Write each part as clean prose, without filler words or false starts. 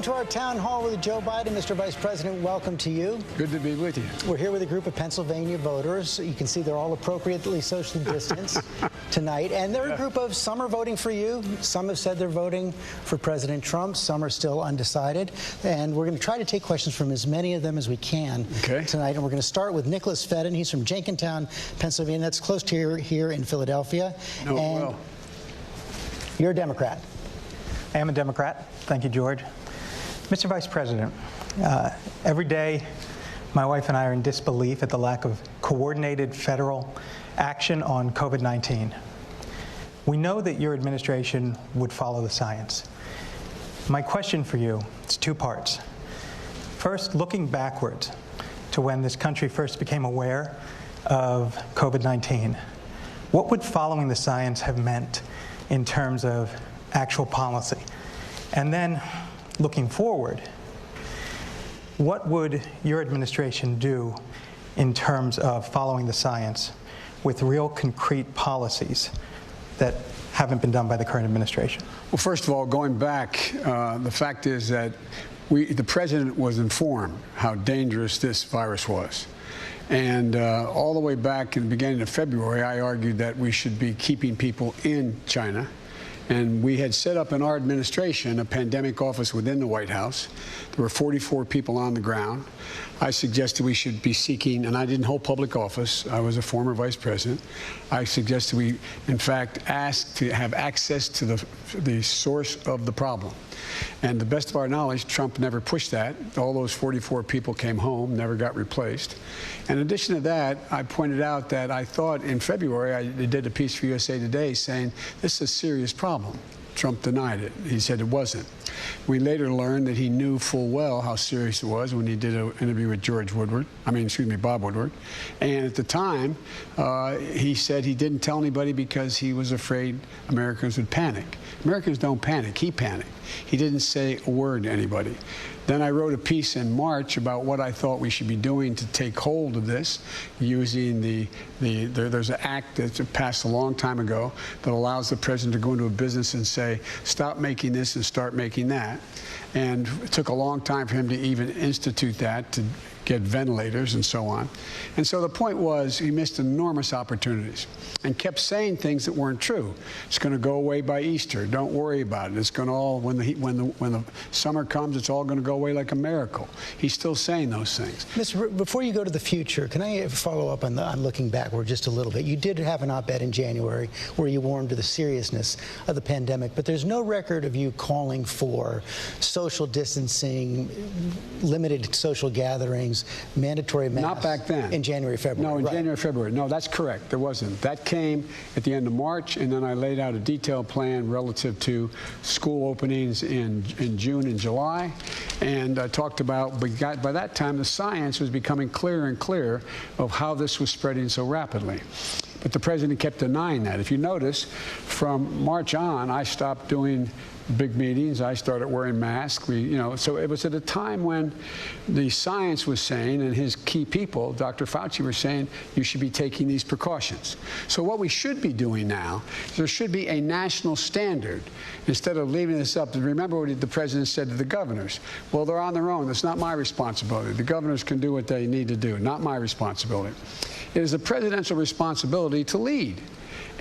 Welcome to our town hall with Joe Biden. Mr. Vice President, welcome to you. Good to be with you. We're here with a group of Pennsylvania voters. You can see they're all appropriately socially distanced tonight. And they're a group of, some are voting for you. Some have said they're voting for President Trump. Some are still undecided. And we're going to try to take questions from as many of them as we can tonight. And we're going to start with Nicholas Fedden. He's from Jenkintown, Pennsylvania. That's close to here in Philadelphia. Well. You're a Democrat. I am a Democrat. Thank you, George. Mr. Vice President, every day my wife and I are in disbelief at the lack of coordinated federal action on COVID-19. We know that your administration would follow the science. My question for you is two parts. First, looking backwards to when this country first became aware of COVID-19, what would following the science have meant in terms of actual policy? And then, looking forward, what would your administration do in terms of following the science with real concrete policies that haven't been done by the current administration? Well, first of all, going back, the fact is that the president was informed how dangerous this virus was. And all the way back in the beginning of February, I argued that we should be keeping people in China. And we had set up in our administration a pandemic office within the White House. There were 44 people on the ground. I suggested we should be seeking, and I didn't hold public office. I was a former vice president. I suggested we, in fact, ask to have access to the source of the problem. And to the best of our knowledge, Trump never pushed that. All those 44 people came home, never got replaced. In addition to that, I pointed out that I thought in February, I did a piece for USA Today saying this is a serious problem. Trump denied it. He said it wasn't. We later learned that he knew full well how serious it was when he did an interview with Bob Woodward. And at the time, he said he didn't tell anybody because he was afraid Americans would panic. Americans don't panic. He panicked. He didn't say a word to anybody. Then I wrote a piece in March about what I thought we should be doing to take hold of this, using there's an act that's passed a long time ago that allows the president to go into a business and say, stop making this and start making that. And it took a long time for him to even institute that, to get ventilators and so on. And so the point was he missed enormous opportunities and kept saying things that weren't true. It's going to go away by Easter. Don't worry about it. It's going to all, when the summer comes, it's all going to go away like a miracle. He's still saying those things. Before you go to the future, can I follow up on looking backward just a little bit? You did have an op-ed in January where you warned to the seriousness of the pandemic, but there's no record of you calling for social distancing, limited social gatherings, mandatory masks. Not back then. In January, February. No, in January, February. No, that's correct. There wasn't. That came at the end of March, and then I laid out a detailed plan relative to school openings in June and July. And I talked about, by that time, the science was becoming clearer and clearer of how this was spreading so rapidly. But the president kept denying that. If you notice, from March on, I stopped doing big meetings. I started wearing masks. So it was at a time when the science was saying, and his key people, Dr. Fauci, were saying, you should be taking these precautions. So what we should be doing now, there should be a national standard instead of leaving this up. Remember what the president said to the governors. Well, they're on their own. That's not my responsibility. The governors can do what they need to do, not my responsibility. It is the presidential responsibility to lead.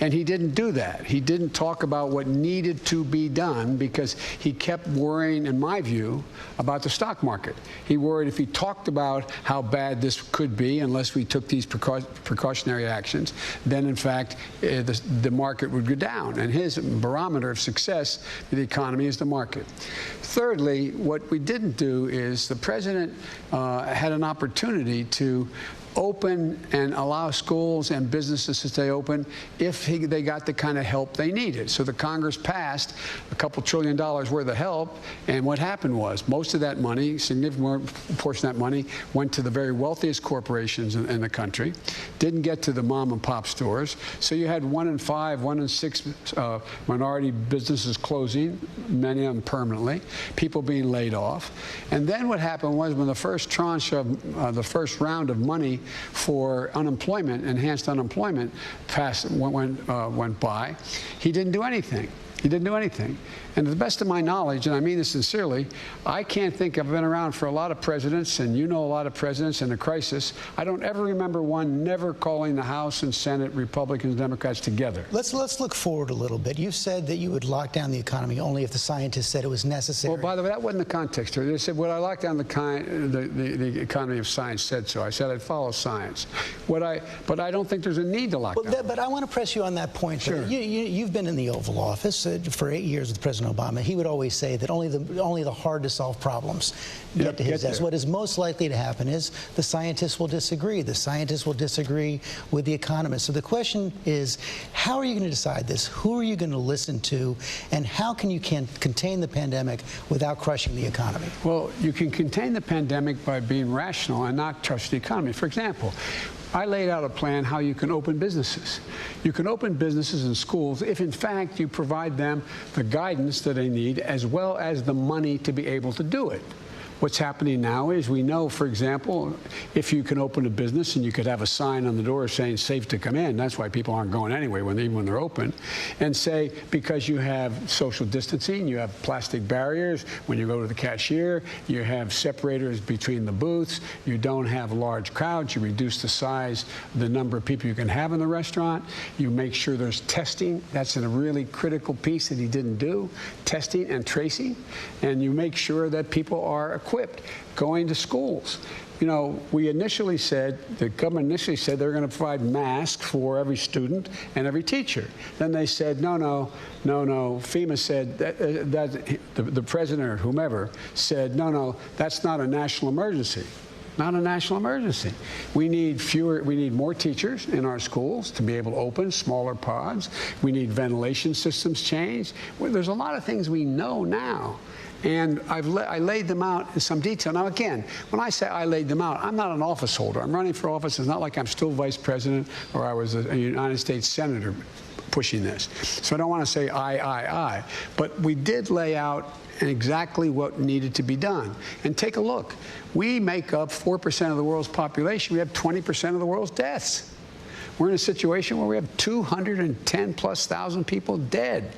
And he didn't do that. He didn't talk about what needed to be done because he kept worrying, in my view, about the stock market. He worried if he talked about how bad this could be unless we took these precautionary actions, then, in fact, the market would go down. And his barometer of success in the economy is the market. Thirdly, what we didn't do is the president had an opportunity to open and allow schools and businesses to stay open if they got the kind of help they needed. So the Congress passed a couple $1 trillion worth of help, and what happened was most of that money, significant portion of that money, went to the very wealthiest corporations in the country, didn't get to the mom and pop stores. So you had 1 in 5, 1 in 6 minority businesses closing, many of them permanently, people being laid off. And then what happened was when the first tranche of the first round of money for unemployment, enhanced unemployment, went by, he didn't do anything. He didn't do anything. And to the best of my knowledge, and I mean this sincerely, I can't think, I've been around for a lot of presidents, and you know a lot of presidents in a crisis. I don't ever remember one never calling the House and Senate, Republicans, Democrats together. Let's look forward a little bit. You said that you would lock down the economy only if the scientists said it was necessary. Well, by the way, that wasn't the context here. They said, would I lock down the economy if science said so? I said I'd follow science. But I don't think there's a need to lock down. But I want to press you on that point. Sure. You've been in the Oval Office for 8 years with President Obama. He would always say that only the hard-to-solve problems get to his desk. What is most likely to happen is the scientists will disagree. The scientists will disagree with the economists. So the question is, how are you going to decide this? Who are you going to listen to? And how can you contain the pandemic without crushing the economy? Well, you can contain the pandemic by being rational and not crush the economy. For example, I laid out a plan how you can open businesses. You can open businesses and schools if, in fact, you provide them the guidance that they need as well as the money to be able to do it. What's happening now is we know, for example, if you can open a business and you could have a sign on the door saying safe to come in, that's why people aren't going anyway even when they're open, and say because you have social distancing, you have plastic barriers when you go to the cashier, you have separators between the booths, you don't have large crowds, you reduce the size, the number of people you can have in the restaurant, you make sure there's testing. That's a really critical piece that he didn't do, testing and tracing, and you make sure that people are equipped going to schools. You know, we initially said, the government initially said they were going to provide masks for every student and every teacher. Then they said, no. FEMA said, the president or whomever said, no, that's not a national emergency. Not a national emergency. We need more teachers in our schools to be able to open smaller pods. We need ventilation systems changed. Well, there's a lot of things we know now. And I laid them out in some detail. Now, again, when I say I laid them out, I'm not an office holder. I'm running for office. It's not like I'm still vice president or I was a United States senator pushing this. So I don't want to say I. But we did lay out exactly what needed to be done. And take a look. We make up 4% of the world's population. We have 20% of the world's deaths. We're in a situation where we have 210,000+ people dead.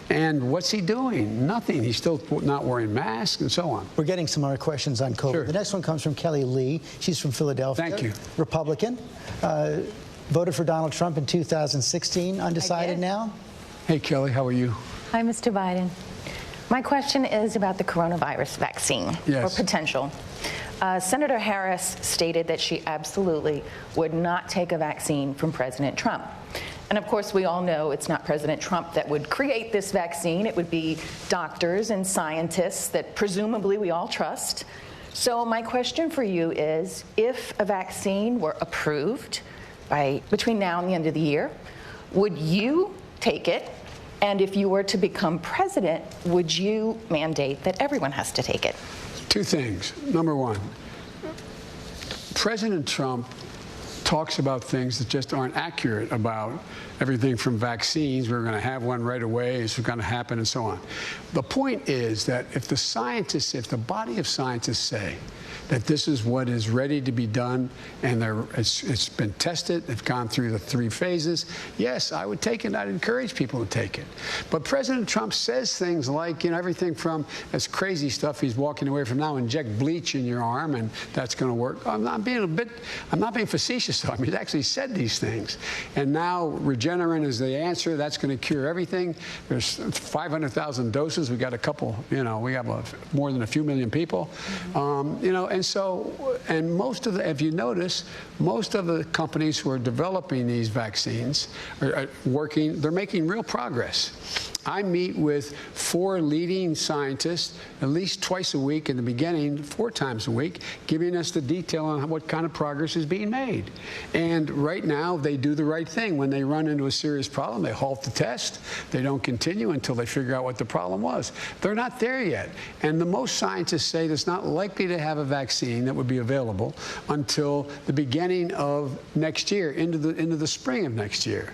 And what's he doing? Nothing. He's still not wearing masks and so on. We're getting some more questions on COVID. Sure. The next one comes from Kelly Lee. She's from Philadelphia. Thank you. Republican. Voted for Donald Trump in 2016. Undecided now? Hey, Kelly, how are you? Hi, Mr. Biden. My question is about the coronavirus vaccine, or potential. Senator Harris stated that she absolutely would not take a vaccine from President Trump. And of course, we all know it's not President Trump that would create this vaccine. It would be doctors and scientists that presumably we all trust. So my question for you is, if a vaccine were approved between now and the end of the year, would you take it? And if you were to become president, would you mandate that everyone has to take it? Two things. Number one, President Trump talks about things that just aren't accurate about everything from vaccines. We're going to have one right away. It's going to happen and so on. The point is that if the body of scientists say that this is what is ready to be done and it's been tested, they've gone through the 3 phases, yes, I would take it. I'd encourage people to take it. But President Trump says things like, everything from this crazy stuff he's walking away from now, inject bleach in your arm and that's going to work. I'm not being facetious though. I mean, he's actually said these things. And now Regeneron is the answer. That's going to cure everything. There's 500,000 doses. We got a couple, we got more than a few million people, and most of if you notice, most of the companies who are developing these vaccines are they're making real progress. I meet with 4 leading scientists at least twice a week in the beginning, 4 times a week, giving us the detail on what kind of progress is being made. And right now, they do the right thing. When they run into a serious problem, they halt the test. They don't continue until they figure out what the problem was. They're not there yet. And the most scientists say there's not likely to have a vaccine that would be available until the beginning of next year, into the spring of next year.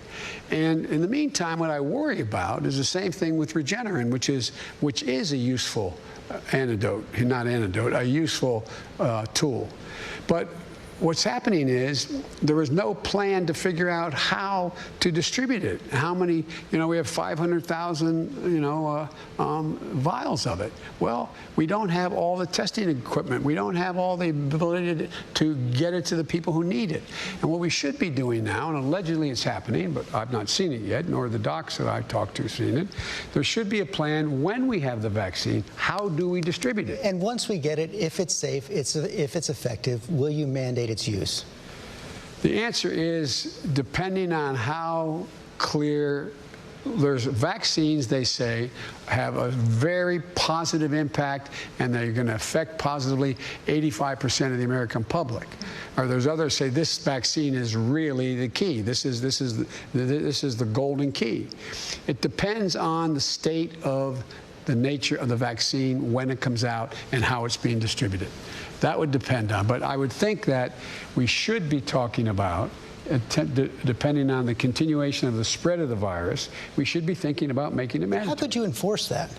And in the meantime, what I worry about is the same thing with Regeneron, which is a useful a useful tool. But what's happening is there was no plan to figure out how to distribute it. How many, we have 500,000, vials of it. Well, we don't have all the testing equipment. We don't have all the ability to get it to the people who need it. And what we should be doing now, and allegedly it's happening, but I've not seen it yet, nor the docs that I've talked to seen it, there should be a plan when we have the vaccine, how do we distribute it? And once we get it, if it's safe, if it's effective, will you mandate its use? The answer is depending on how clear. There's vaccines, they say, have a very positive impact, and they're going to affect positively 85% of the American public. Or there's others say this vaccine is really the key. This is the golden key. It depends on the state of the nature of the vaccine, when it comes out, and how it's being distributed. That would depend on. But I would think that we should be talking about, depending on the continuation of the spread of the virus, we should be thinking about making it mandatory. How could you enforce that?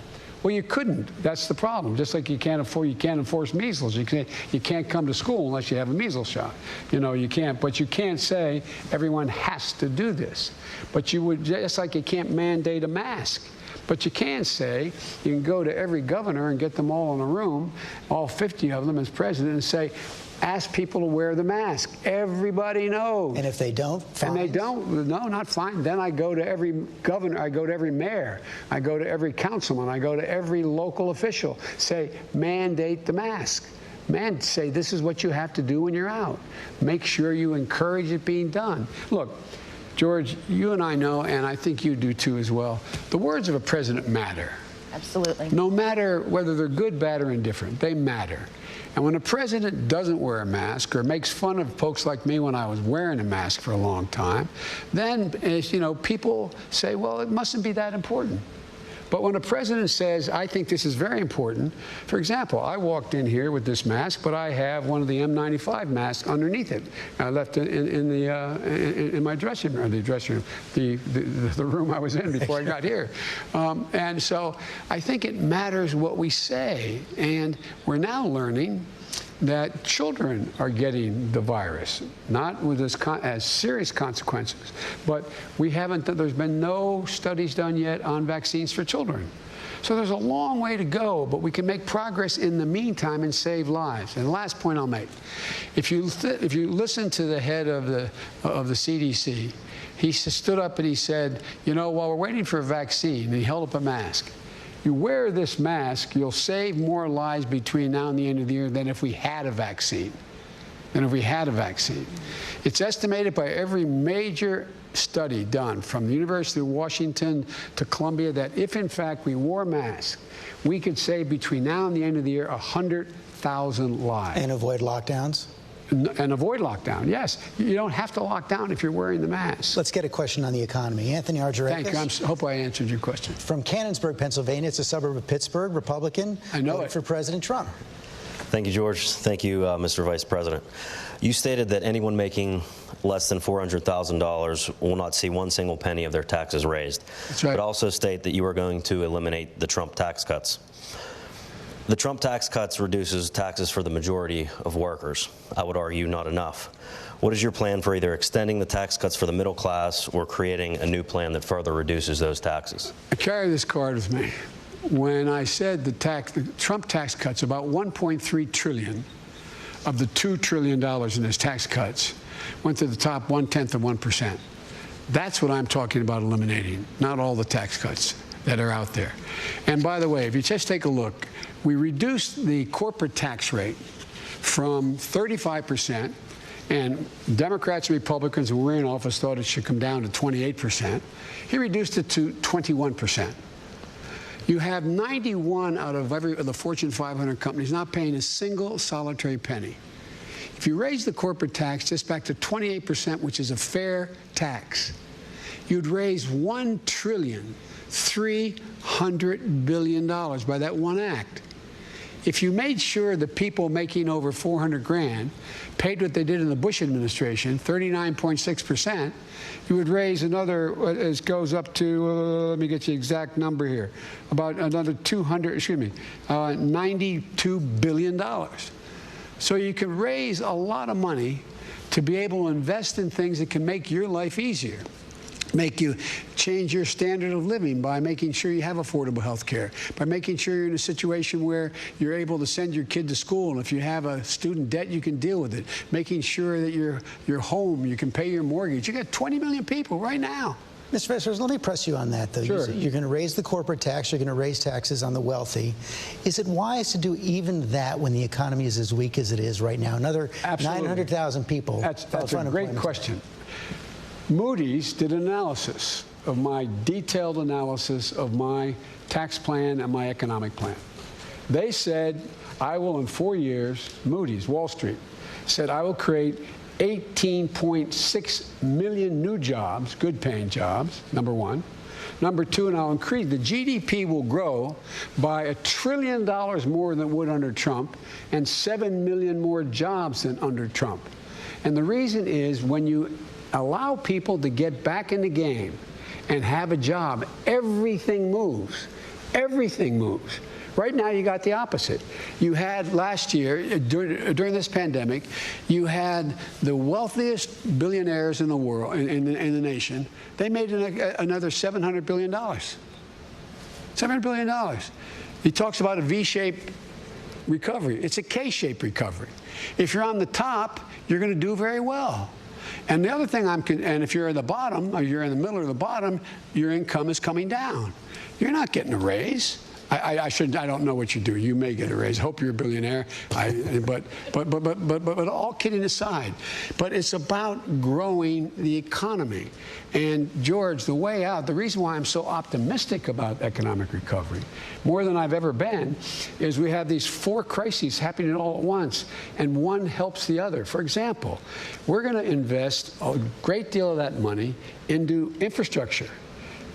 Well, you couldn't. That's the problem. Just like you can't enforce measles. You can't come to school unless you have a measles shot. You can't. But you can't say everyone has to do this. But you would, just like you can't mandate a mask. But you can say, you can go to every governor and get them all in a room, all 50 of them as president, and say, ask people to wear the mask. Everybody knows. And if they don't, fines? And they don't, no, not fine. Then I go to every governor, I go to every mayor, I go to every councilman, I go to every local official, say, mandate the mask. Say, this is what you have to do when you're out. Make sure you encourage it being done. Look, George, you and I know, and I think you do too as well, the words of a president matter. Absolutely. No matter whether they're good, bad, or indifferent, they matter. And when a president doesn't wear a mask or makes fun of folks like me when I was wearing a mask for a long time, then, people say, well, it mustn't be that important. But when a president says, I think this is very important, for example, I walked in here with this mask, but I have one of the N95 masks underneath it. I left it in my dressing room, the room I was in before I got here. And so I think it matters what we say. And we're now learning that children are getting the virus, not with as serious consequences. But there's been no studies done yet on vaccines for children. So there's a long way to go, but we can make progress in the meantime and save lives. And the last point I'll make, if you listen to the head of the CDC, he stood up and he said, while we're waiting for a vaccine, and he held up a mask. You wear this mask, you'll save more lives between now and the end of the year than if we had a vaccine. It's estimated by every major study done from the University of Washington to Columbia that if, in fact, we wore masks, we could save between now and the end of the year 100,000 lives. And avoid lockdowns? And avoid lockdown, yes. You don't have to lock down if you're wearing the mask. Let's get a question on the economy. Anthony Argyrakis. Thank you. I hope I answered your question. From Canonsburg, Pennsylvania. It's a suburb of Pittsburgh, Republican. I know it. For President Trump. Thank you, George. Thank you, Mr. Vice President. You stated that anyone making less than $400,000 will not see one single penny of their taxes raised. That's right. But also state that you are going to eliminate the Trump tax cuts. The Trump tax cuts reduces taxes for the majority of workers. I would argue not enough. What is your plan for either extending the tax cuts for the middle class or creating a new plan that further reduces those taxes? I carry this card with me. When I said the Trump tax cuts, about $1.3 trillion of the $2 trillion in his tax cuts went to the top 1/10 of 1%. That's what I'm talking about eliminating, not all the tax cuts that are out there. And by the way, if you just take a look, we reduced the corporate tax rate from 35%, and Democrats and Republicans who were in office thought it should come down to 28%. He reduced it to 21%. You have 91 out of every of the Fortune 500 companies not paying a single solitary penny. If you raise the corporate tax just back to 28%, which is a fair tax, you'd raise $1.3 trillion by that one act. If you made sure the people making over 400 grand paid what they did in the Bush administration, 39.6%, you would raise another, it goes up to, let me get the exact number here, about another $92 billion. So you can raise a lot of money to be able to invest in things that can make your life easier, make you change your standard of living by making sure you have affordable health care, by making sure you're in a situation where you're able to send your kid to school, and if you have a student debt, you can deal with it, making sure that your home, you can pay your mortgage. You got 20 million people right now. Mr. Vice President, let me press you on that, though. Sure. You're going to raise the corporate tax. You're going to raise taxes on the wealthy. Is it wise to do even that when the economy is as weak as it is right now? Another 900,000 people. That's a great question. Moody's did an analysis of my detailed analysis of my tax plan and my economic plan. They said, I will, in 4 years, Moody's, Wall Street, said I will create 18.6 million new jobs, good-paying jobs, number one. Number two, and I'll increase, the GDP will grow by $1 trillion more than it would under Trump, and 7 million more jobs than under Trump. And the reason is when you allow people to get back in the game and have a job, everything moves. Everything moves. Right now, you got the opposite. You had last year, during this pandemic, you had the wealthiest billionaires in the world, in the nation. They made another $700 billion. $700 billion. He talks about a V-shaped recovery. It's a K-shaped recovery. If you're on the top, you're going to do very well. And the other thing and if you're at the bottom, or you're in the middle or the bottom, your income is coming down. You're not getting a raise. I don't know what you do. You may get a raise. Hope you're a billionaire. But all kidding aside, but it's about growing the economy. And George, the way out, the reason why I'm so optimistic about economic recovery, more than I've ever been, is we have these 4 crises happening all at once, and one helps the other. For example, we're going to invest a great deal of that money into infrastructure.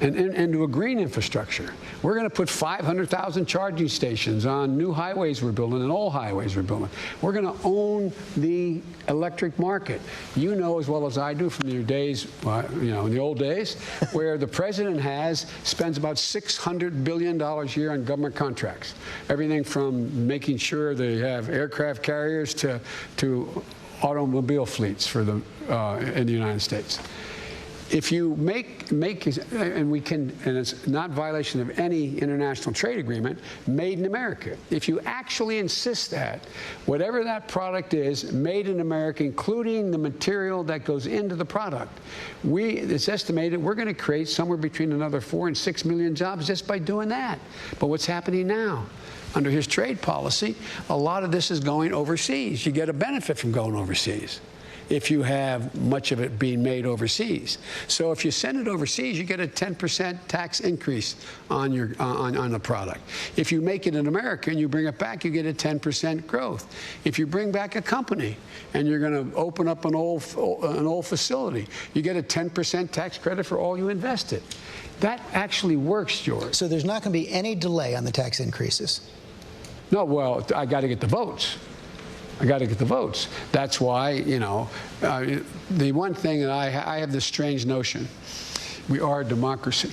And into a green infrastructure. We're going to put 500,000 charging stations on new highways we're building and old highways we're building. We're going to own the electric market. You know as well as I do from your days, in the old days, where the president spends about $600 billion a year on government contracts. Everything from making sure they have aircraft carriers to automobile fleets for in the United States. If you and it's not violation of any international trade agreement, made in America. If you actually insist that, whatever that product is, made in America, including the material that goes into the product, it's estimated we're going to create somewhere between another 4 and 6 million jobs just by doing that. But what's happening now? Under his trade policy, a lot of this is going overseas. You get a benefit from going overseas if you have much of it being made overseas. So if you send it overseas, you get a 10% tax increase on the product. If you make it in America and you bring it back, you get a 10% growth. If you bring back a company and you're going to open up an old facility, you get a 10% tax credit for all you invested. That actually works, George. So there's not going to be any delay on the tax increases? No, well, I got to get the votes. I got to get the votes. That's why, the one thing that I have this strange notion. We are a democracy.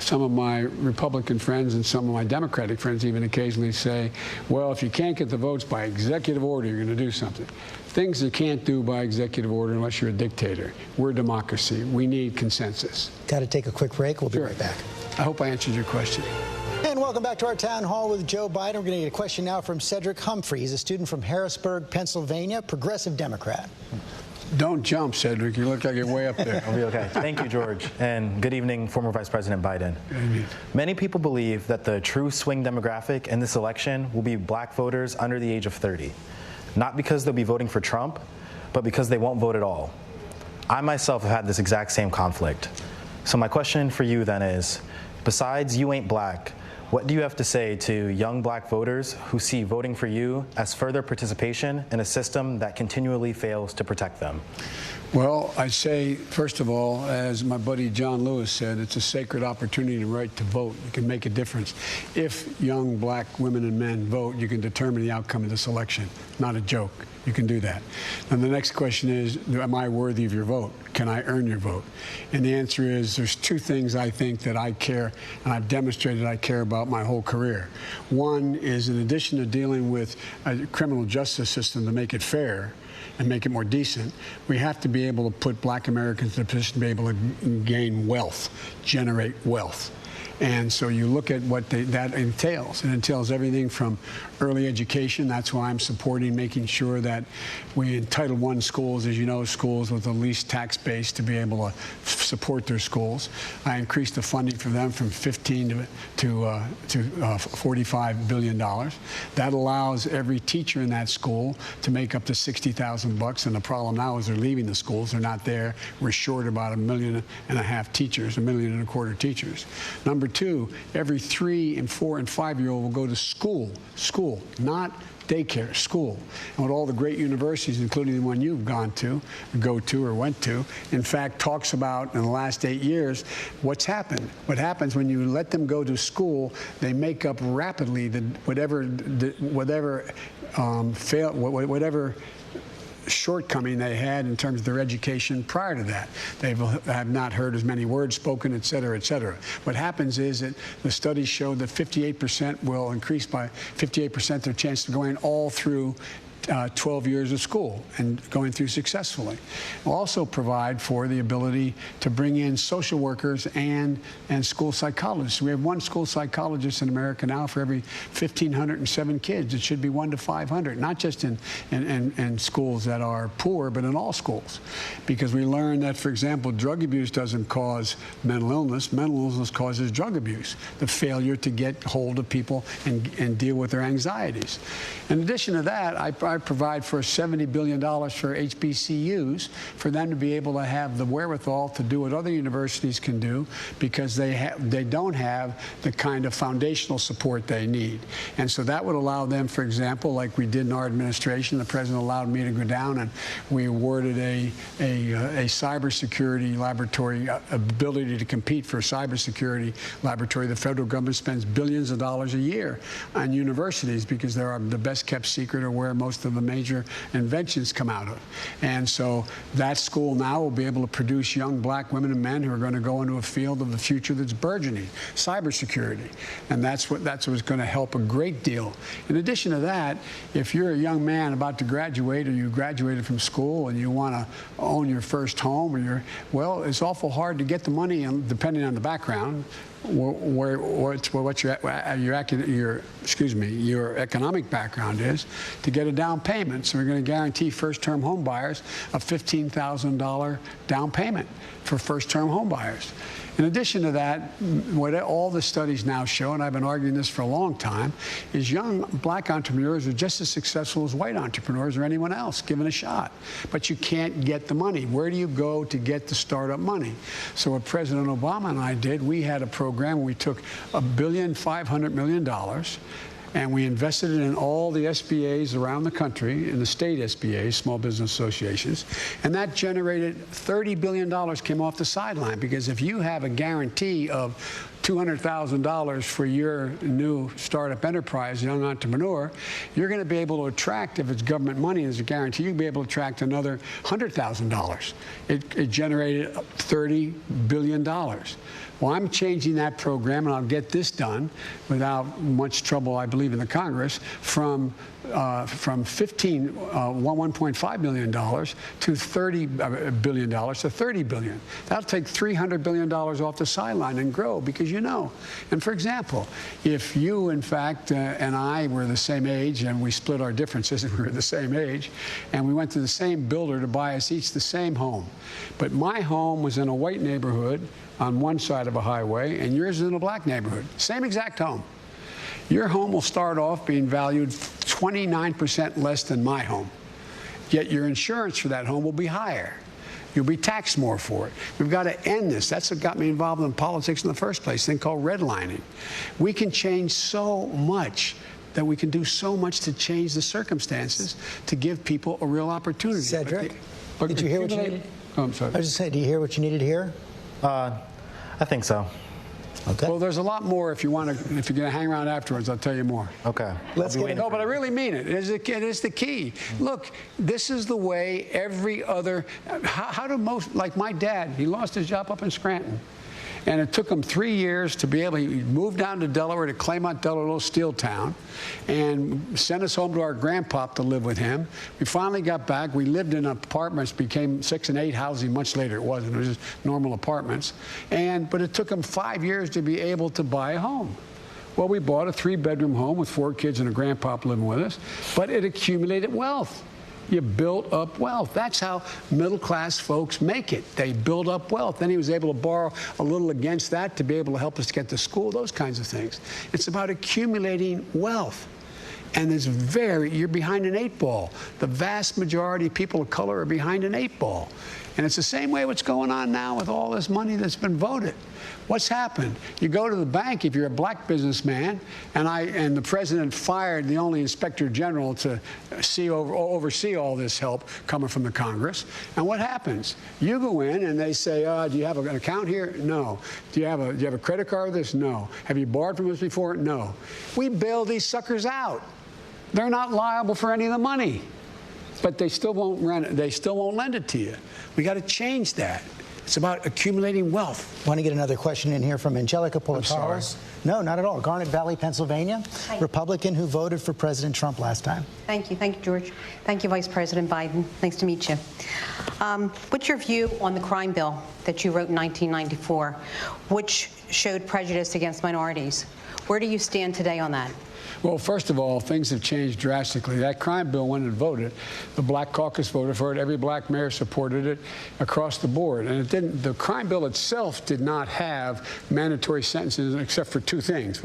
Some of my Republican friends and some of my Democratic friends even occasionally say, well, if you can't get the votes by executive order, you're going to do something. Things you can't do by executive order unless you're a dictator. We're a democracy. We need consensus. Got to take a quick break. We'll be right back. I hope I answered your question. And welcome back to our town hall with Joe Biden. We're going to get a question now from Cedric Humphrey. He's a student from Harrisburg, Pennsylvania, progressive Democrat. Don't jump, Cedric. You look like you're way up there. I'll be okay. Thank you, George. And good evening, former Vice President Biden. Good evening. Many people believe that the true swing demographic in this election will be black voters under the age of 30. Not because they'll be voting for Trump, but because they won't vote at all. I myself have had this exact same conflict. So my question for you then is, besides you ain't black, what do you have to say to young black voters who see voting for you as further participation in a system that continually fails to protect them? Well, I say, first of all, as my buddy John Lewis said, it's a sacred opportunity and right to vote. You can make a difference. If young black women and men vote, you can determine the outcome of this election. Not a joke. You can do that. And the next question is, am I worthy of your vote? Can I earn your vote? And the answer is, there's two things I think that I care, and I've demonstrated I care about my whole career. One is, in addition to dealing with a criminal justice system to make it fair and make it more decent, we have to be able to put black Americans in a position to be able to gain wealth, generate wealth. And so you look at what that entails. It entails everything from early education. That's why I'm supporting making sure that we in Title I schools, as you know, schools with the least tax base to be able to support their schools. I increased the funding for them from $15 to $45 billion. That allows every teacher in that school to make up to $60,000. And the problem now is they're leaving the schools. They're not there. We're short about 1.5 million teachers, 1.25 million teachers. Number two, every 3-, 4-, and 5-year-old will go to school, not daycare, school. And what all the great universities, including the one you've gone to, or went to, in fact, talks about in the last 8 years, what's happened. What happens when you let them go to school, they make up rapidly whatever shortcoming they had in terms of their education prior to that. They have not heard as many words spoken, et cetera, et cetera. What happens is that the studies show that 58% will increase by 58% their chance of going all through 12 years of school and going through successfully. We'll also provide for the ability to bring in social workers and school psychologists. We have one school psychologist in America now for every 1,507 kids. It should be 1 to 500, not just in schools that are poor, but in all schools. Because we learned that, for example, drug abuse doesn't cause mental illness. Mental illness causes drug abuse, the failure to get hold of people and deal with their anxieties. In addition to that, I provide for $70 billion for HBCUs, for them to be able to have the wherewithal to do what other universities can do, because they don't have the kind of foundational support they need. And so that would allow them, for example, like we did in our administration, the president allowed me to go down and we awarded a cybersecurity laboratory, ability to compete for a cybersecurity laboratory. The federal government spends billions of dollars a year on universities because they are the best kept secret, or where most of the major inventions come out of. And so that school now will be able to produce young black women and men who are going to go into a field of the future that's burgeoning, cybersecurity. And that's what's going to help a great deal. In addition to that, if you're a young man about to graduate, or you graduated from school and you want to own your first home, or well, it's awful hard to get the money, and depending on the background, what your economic background is, to get a down payment. So we're going to guarantee first-term home buyers a $15,000 down payment for first-term home buyers. In addition to that, what all the studies now show, and I've been arguing this for a long time, is young black entrepreneurs are just as successful as white entrepreneurs or anyone else, given a shot. But you can't get the money. Where do you go to get the startup money? So what President Obama and I did, we had a program where we took $1.5 billion, and we invested it in all the SBAs around the country, in the state SBAs, small business associations, and that generated $30 billion came off the sideline. Because if you have a guarantee of $200,000 for your new startup enterprise, young entrepreneur, you're going to be able to attract, if it's government money as a guarantee, you'll be able to attract another $100,000. It generated $30 billion. Well, I'm changing that program, and I'll get this done without much trouble, I believe, in the Congress, from $1.5 billion to $30 billion to $30 billion. That'll take $300 billion off the sideline and grow, because you know. And for example, if you, in fact, and I were the same age, and we split our differences, and we were the same age, and we went to the same builder to buy us each the same home. But my home was in a white neighborhood on one side of a highway, and yours is in a black neighborhood. Same exact home. Your home will start off being valued 29% less than my home, yet your insurance for that home will be higher. You'll be taxed more for it. We've got to end this. That's what got me involved in politics in the first place, a thing called redlining. We can change so much, that we can do so much to change the circumstances to give people a real opportunity. Cedric, did you hear what you Oh, I'm sorry. I was just saying, do you hear what you needed to hear? I think so. Okay. Well, there's a lot more if you're going to hang around afterwards. I'll tell you more. Okay. Let's get No, but I really mean it. It is the key. Look, this is the way every other. How do most, like my dad, he lost his job up in Scranton. And it took him 3 years to be able to move down to Delaware, to Claymont, Delaware, a little steel town, and send us home to our grandpop to live with him. We finally got back. We lived in apartments, became 6 and 8 housing much later. It wasn't. It was just normal apartments. But it took him 5 years to be able to buy a home. Well, we bought a 3-bedroom home with 4 kids and a grandpop living with us, but it accumulated wealth. You build up wealth. That's how middle-class folks make it. They build up wealth. Then he was able to borrow a little against that to be able to help us get to school, those kinds of things. It's about accumulating wealth. And you're behind an 8 ball. The vast majority of people of color are behind an 8 ball. And it's the same way what's going on now with all this money that's been voted. What's happened? You go to the bank if you're a black businessman, and the president fired the only inspector general to oversee all this help coming from the Congress. And what happens? You go in and they say, do you have an account here? No. Do you have a credit card with this? No. Have you borrowed from us before? No. We bail these suckers out. They're not liable for any of the money, but they still won't rent it. They still won't lend it to you. We got to change that. It's about accumulating wealth. Want to get another question in here from Angelica Politaros? No, not at all. Garnet Valley, Pennsylvania. Hi. Republican who voted for President Trump last time. Thank you, George. Thank you, Vice President Biden. Nice to meet you. What's your view on the crime bill that you wrote in 1994, which showed prejudice against minorities? Where do you stand today on that? Well, first of all, things have changed drastically. That crime bill, when it voted, the Black Caucus voted for it. Every black mayor supported it across the board. And it didn't. The crime bill itself did not have mandatory sentences except for 2 things.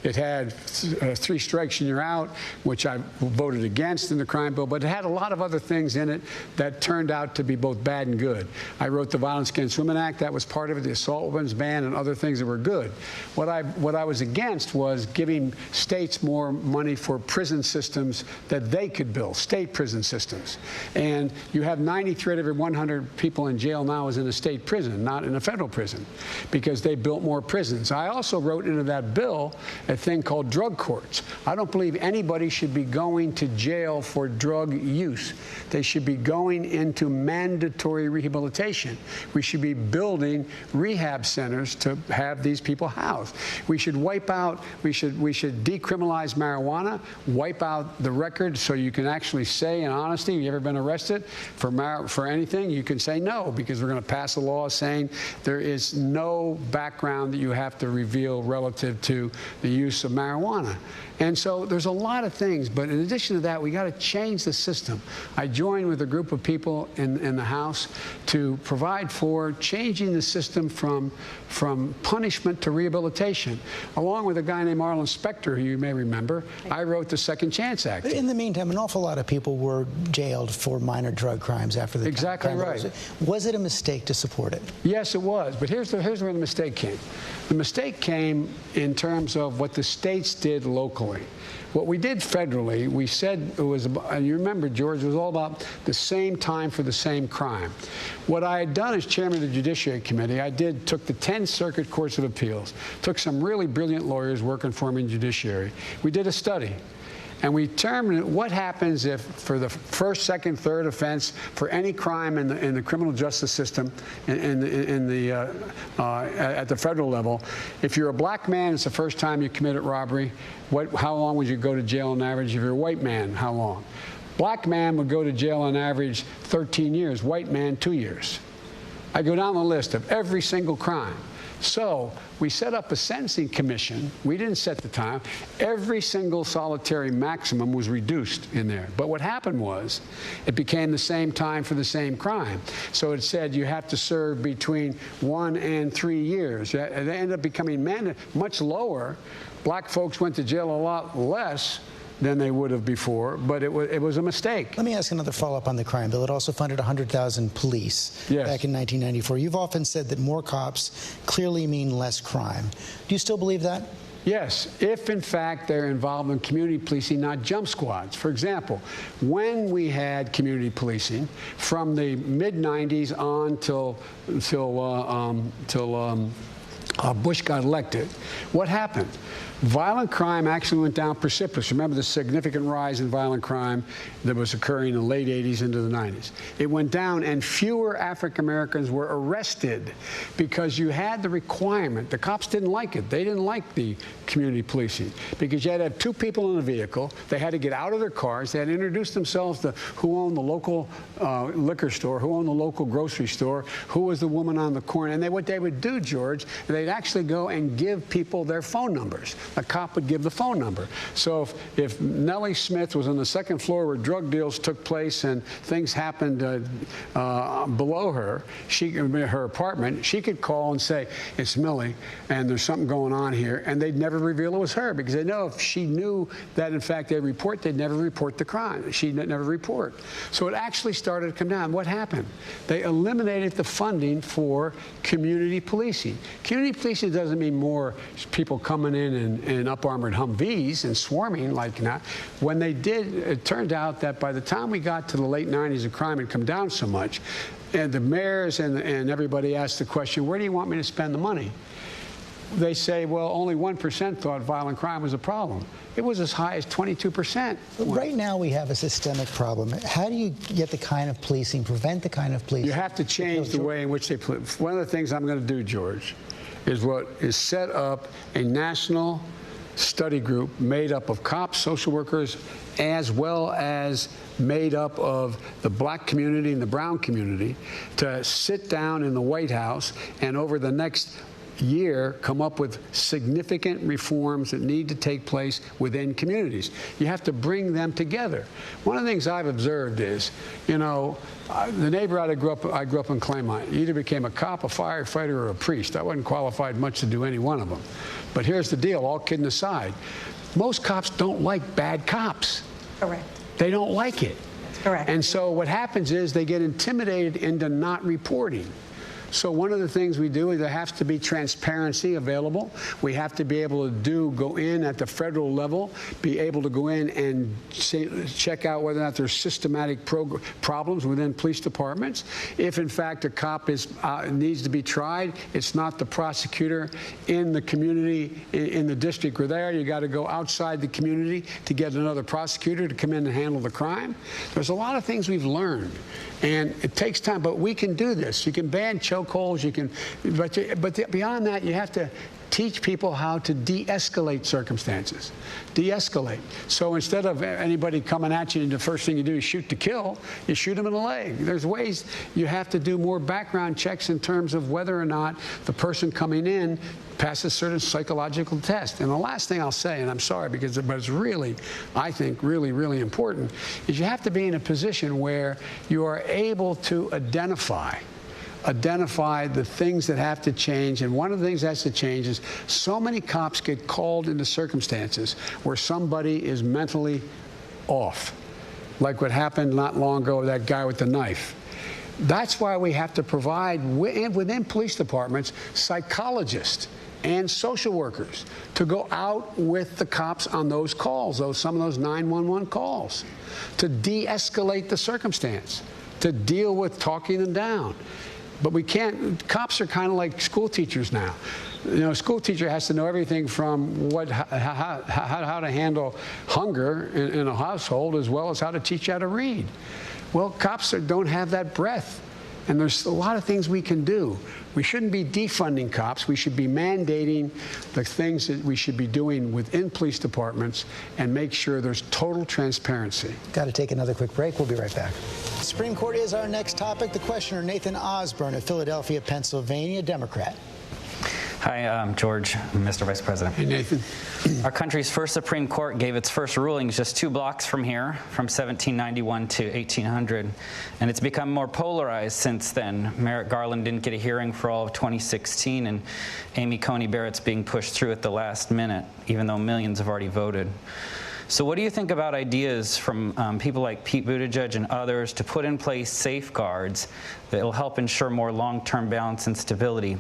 It had 3 strikes and you're out, which I voted against in the crime bill. But it had a lot of other things in it that turned out to be both bad and good. I wrote the Violence Against Women Act. That was part of it. The assault weapons ban and other things that were good. What I was against was giving states more money for prison systems that they could build, state prison systems. And you have 93 out of every 100 people in jail now is in a state prison, not in a federal prison, because they built more prisons. I also wrote into that bill a thing called drug courts. I don't believe anybody should be going to jail for drug use. They should be going into mandatory rehabilitation. We should be building rehab centers to have these people housed. We should decriminalize marijuana, wipe out the record so you can actually say in honesty, have you ever been arrested for anything? You can say no, because we're going to pass a law saying there is no background that you have to reveal relative to the use of marijuana. And so there's a lot of things, but in addition to that, we got to change the system. I joined with a group of people in the House to provide for changing the system from punishment to rehabilitation. Along with a guy named Arlen Specter, who you may remember, I wrote the Second Chance Act. But in the meantime, an awful lot of people were jailed for minor drug crimes after the Exactly right. Was it a mistake to support it? Yes, it was. But here's where the mistake came. The mistake came in terms of what the states did locally. What we did federally, we said it was, and you remember, George, it was all about the same time for the same crime. What I had done as chairman of the Judiciary Committee, took the 10 circuit courts of appeals, took some really brilliant lawyers working for me in Judiciary. We did a study. And we determined what happens if, for the first, second, third offense, for any crime in the criminal justice system, at the federal level, if you're a black man, it's the first time you committed robbery. How long would you go to jail on average? If you're a white man, how long? Black man would go to jail on average 13 years. White man, 2 years. I go down the list of every single crime. So we set up a sentencing commission. We didn't set the time. Every single solitary maximum was reduced in there. But what happened was it became the same time for the same crime. So it said you have to serve between 1 and 3 years. They ended up becoming much lower. Black folks went to jail a lot less than they would have before, but it was a mistake. Let me ask another follow-up on the crime bill. It also funded 100,000 police back in 1994. You've often said that more cops clearly mean less crime. Do you still believe that? Yes, if in fact they're involved in community policing, not jump squads. For example, when we had community policing from the mid-90s on till Bush got elected, what happened? Violent crime actually went down precipitously. Remember the significant rise in violent crime that was occurring in the late 80s into the 90s. It went down, and fewer African Americans were arrested because you had the requirement. The cops didn't like it. They didn't like the community policing because you had to have two people in a vehicle. They had to get out of their cars. They had to introduce themselves to who owned the local liquor store, who owned the local grocery store, who was the woman on the corner. And what they would do, George, they'd actually go and give people their phone numbers. A cop would give the phone number. So if Nellie Smith was on the second floor where drug deals took place and things happened below her, her apartment, she could call and say, it's Millie, and there's something going on here, and they'd never reveal it was her because they know if she knew that, in fact, they'd never report the crime. She'd never report. So it actually started to come down. What happened? They eliminated the funding for community policing. Community policing doesn't mean more people coming in up-armored Humvees and swarming like that. When they did, it turned out that by the time we got to the late 90s, the crime had come down so much, and the mayors and everybody asked the question, where do you want me to spend the money? They say, well, only 1% thought violent crime was a problem. It was as high as 22%. Right now we have a systemic problem. How do you get the kind of policing, prevent the kind of policing? You have to change the way in which they police. One of the things I'm going to do, George, is set up a national study group made up of cops, social workers, as well as made up of the black community and the brown community to sit down in the White House and over the next year come up with significant reforms that need to take place within communities. You have to bring them together. One of the things I've observed is, the neighborhood I grew up in Claymont, you either became a cop, a firefighter, or a priest. I wasn't qualified much to do any one of them. But here's the deal, all kidding aside. Most cops don't like bad cops. Correct. They don't like it. That's correct. And so what happens is they get intimidated into not reporting. So one of the things we do is there has to be transparency available. We have to be able to go in at the federal level, be able to go in and check out whether or not there's systematic problems within police departments. If, in fact, a cop needs to be tried, it's not the prosecutor in the community, in the district we're there. You got to go outside the community to get another prosecutor to come in and handle the crime. There's a lot of things we've learned, and it takes time, but we can do this. You can ban chokeholds, but beyond that, you have to teach people how to de-escalate circumstances. De-escalate. So instead of anybody coming at you and the first thing you do is shoot to kill, you shoot them in the leg. There's ways you have to do more background checks in terms of whether or not the person coming in passes certain psychological tests. And the last thing I'll say, and I'm sorry but it's really, I think, really, really important, is you have to be in a position where you are able to identify the things that have to change. And one of the things that has to change is so many cops get called into circumstances where somebody is mentally off, like what happened not long ago with that guy with the knife. That's why we have to provide within police departments psychologists and social workers to go out with the cops on those calls, some of those 911 calls, to de-escalate the circumstance, to deal with talking them down. But we can't, cops are kind of like school teachers now. A school teacher has to know everything from how to handle hunger in a household as well as how to teach you how to read. Well, cops don't have that breadth. And there's a lot of things we can do. We shouldn't be defunding cops. We should be mandating the things that we should be doing within police departments and make sure there's total transparency. Got to take another quick break. We'll be right back. The Supreme Court is our next topic. The questioner, Nathan Osborne of Philadelphia, Pennsylvania, Democrat. Hi, George, Mr. Vice President. Hey, Nathan. Our country's first Supreme Court gave its first rulings just 2 blocks from here, from 1791 to 1800, and it's become more polarized since then. Merrick Garland didn't get a hearing for all of 2016, and Amy Coney Barrett's being pushed through at the last minute, even though millions have already voted. So what do you think about ideas from people like Pete Buttigieg and others to put in place safeguards that will help ensure more long-term balance and stability?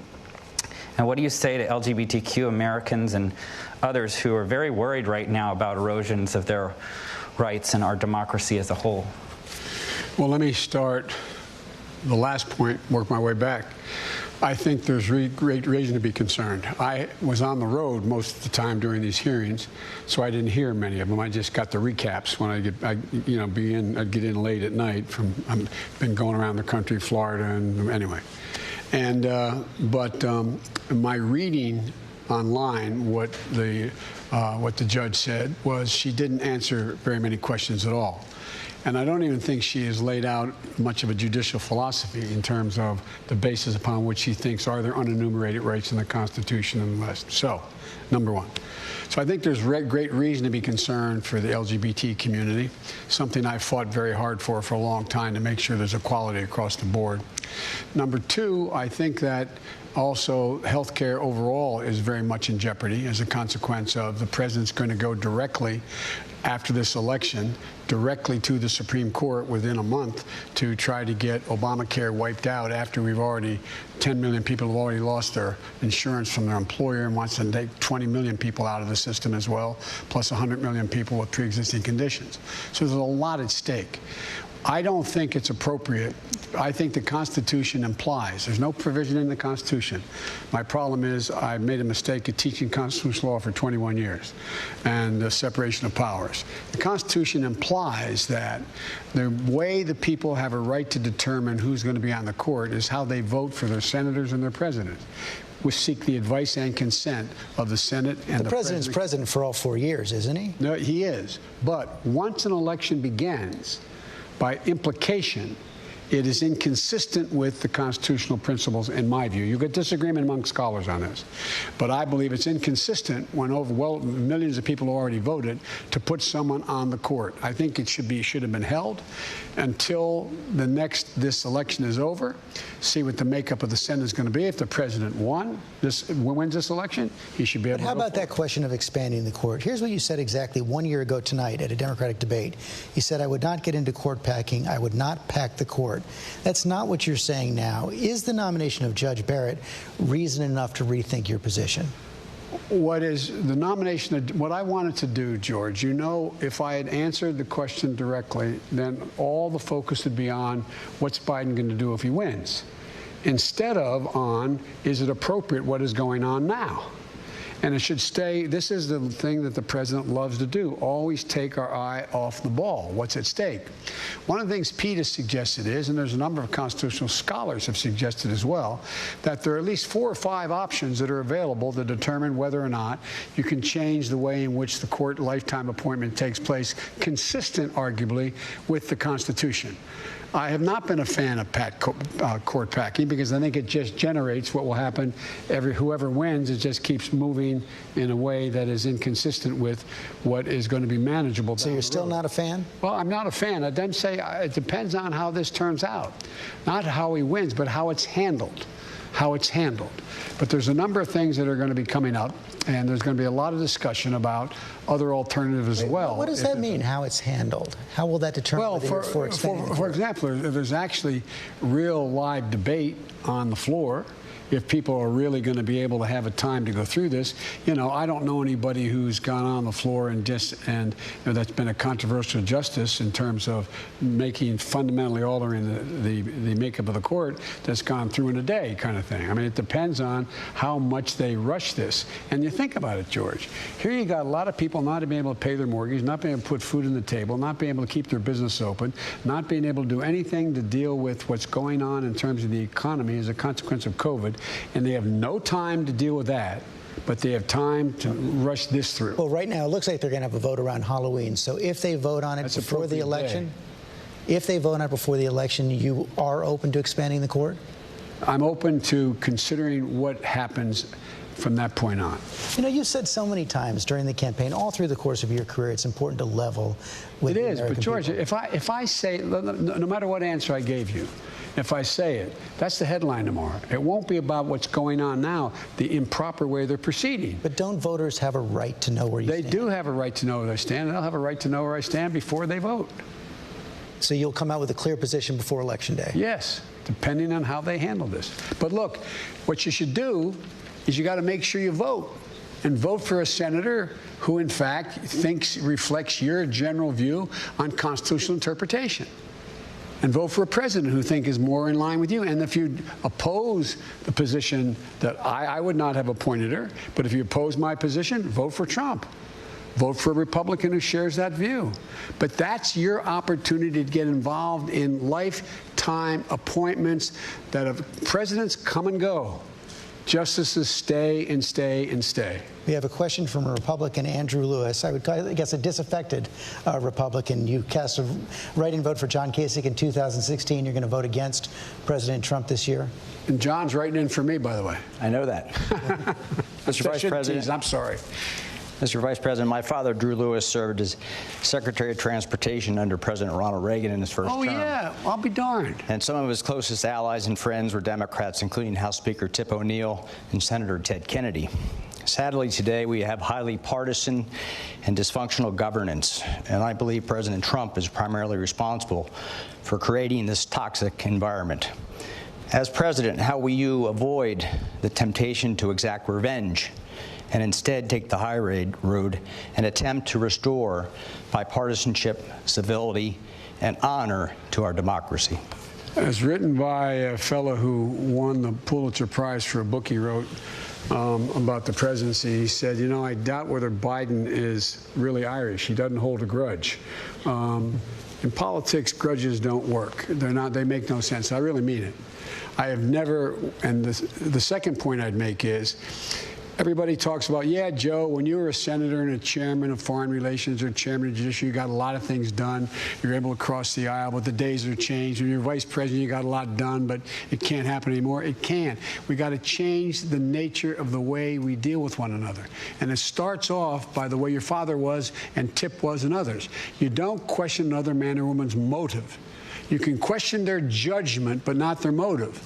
And what do you say to LGBTQ Americans and others who are very worried right now about erosions of their rights and our democracy as a whole? Well, let me start the last point, work my way back. I think there's great reason to be concerned. I was on the road most of the time during these hearings, so I didn't hear many of them. I just got the recaps when I'd get in late at night. I've been going around the country, Florida, and anyway. And but my reading online, what the judge said was she didn't answer very many questions at all. And I don't even think she has laid out much of a judicial philosophy in terms of the basis upon which she thinks are there unenumerated rights in the Constitution and the rest. So, number one. So I think there's great reason to be concerned for the LGBT community, something I've fought very hard for a long time to make sure there's equality across the board. Number two, I think that also health care overall is very much in jeopardy as a consequence of the president's going to go directly after this election directly to the Supreme Court within a month to try to get Obamacare wiped out after 10 million people have already lost their insurance from their employer, and wants to take 20 million people out of the system as well, plus 100 million people with pre-existing conditions. So there's a lot at stake. I don't think it's appropriate. I think the Constitution implies, there's no provision in the Constitution. My problem is I made a mistake of teaching constitutional law for 21 years and the separation of powers. The Constitution implies that the way the people have a right to determine who's going to be on the court is how they vote for their senators and their presidents. We seek the advice and consent of the Senate and the president's president for all 4 years, isn't he? No, he is. But once an election begins, by implication, it is inconsistent with the constitutional principles, in my view. You get disagreement among scholars on this. But I believe it's inconsistent when millions of people already voted to put someone on the court. I think it should have been held until this election is over, see what the makeup of the Senate is going to be. If the president wins this election, he should be able to But how about that question of expanding the court? Here's what you said exactly 1 year ago tonight at a Democratic debate. You said, I would not get into court packing. I would not pack the court. That's not what you're saying now. Is the nomination of Judge Barrett reason enough to rethink your position? What is the nomination? What I wanted to do, George, if I had answered the question directly, then all the focus would be on what's Biden going to do if he wins, instead of on, is it appropriate what is going on now? And it should stay. This is the thing that the president loves to do, always take our eye off the ball. What's at stake? One of the things Pete has suggested is, and there's a number of constitutional scholars have suggested as well, that there are at least 4 or 5 options that are available to determine whether or not you can change the way in which the court lifetime appointment takes place, consistent, arguably, with the Constitution. I have not been a fan of court packing because I think it just generates what will happen. Whoever wins, it just keeps moving in a way that is inconsistent with what is going to be manageable. So you're still not a fan? Well, I'm not a fan. I then say it depends on how this turns out. Not how he wins, but how it's handled. But there's a number of things that are going to be coming up, and there's going to be a lot of discussion about other alternatives as well. What does that mean, how it's handled? How will that determine whether you're for expanding? For example, if there's actually real live debate on the floor, if people are really going to be able to have a time to go through this. I don't know anybody who's gone on the floor and that's been a controversial justice in terms of fundamentally altering the makeup of the court that's gone through in a day kind of thing. I mean, it depends on how much they rush this. And you think about it, George. Here you got a lot of people not being able to pay their mortgage, not being able to put food on the table, not being able to keep their business open, not being able to do anything to deal with what's going on in terms of the economy as a consequence of COVID. And they have no time to deal with that, but they have time to rush this through. Well, right now, it looks like they're going to have a vote around Halloween. So if they vote on it before the election, you are open to expanding the court? I'm open to considering what happens from that point on. You said so many times during the campaign, all through the course of your career, it's important to level with the American but George, people. if I say, no matter what answer I gave you, if I say it, that's the headline tomorrow. It won't be about what's going on now, the improper way they're proceeding. But don't voters have a right to know where you stand? They do have a right to know where they stand. They'll have a right to know where I stand before they vote. So you'll come out with a clear position before Election Day? Yes, depending on how they handle this. But look, what you should do is you got to make sure you vote. And vote for a senator who, in fact, reflects your general view on constitutional interpretation. And vote for a president who is more in line with you. And if you oppose the position that I would not have appointed her, but if you oppose my position, vote for Trump. Vote for a Republican who shares that view. But that's your opportunity to get involved in lifetime appointments that presidents come and go. Justices stay and stay and stay. We have a question from a Republican, Andrew Lewis. I guess a disaffected Republican. You cast a write-in vote for John Kasich in 2016. You're going to vote against President Trump this year. And John's writing in for me, by the way. I know that. Mr. Vice President. I'm sorry. Mr. Vice President, my father, Drew Lewis, served as Secretary of Transportation under President Ronald Reagan in his first term. Oh, yeah. I'll be darned. And some of his closest allies and friends were Democrats, including House Speaker Tip O'Neill and Senator Ted Kennedy. Sadly, today we have highly partisan and dysfunctional governance, and I believe President Trump is primarily responsible for creating this toxic environment. As president, how will you avoid the temptation to exact revenge and instead take the high road and attempt to restore bipartisanship, civility, and honor to our democracy? As written by a fellow who won the Pulitzer Prize for a book he wrote about the presidency, he said, you know, I doubt whether Biden is really Irish. He doesn't hold a grudge. In politics, grudges don't work. They make no sense. I really mean it. I have never, and the second point I'd make is, everybody talks about, yeah, Joe, when you were a senator and a chairman of foreign relations or chairman of judiciary, you got a lot of things done. You're able to cross the aisle, but the days are changed. When you're vice president, you got a lot done, but it can't happen anymore. It can. We got to change the nature of the way we deal with one another. And it starts off by the way your father was and Tip was and others. You don't question another man or woman's motive. You can question their judgment, but not their motive.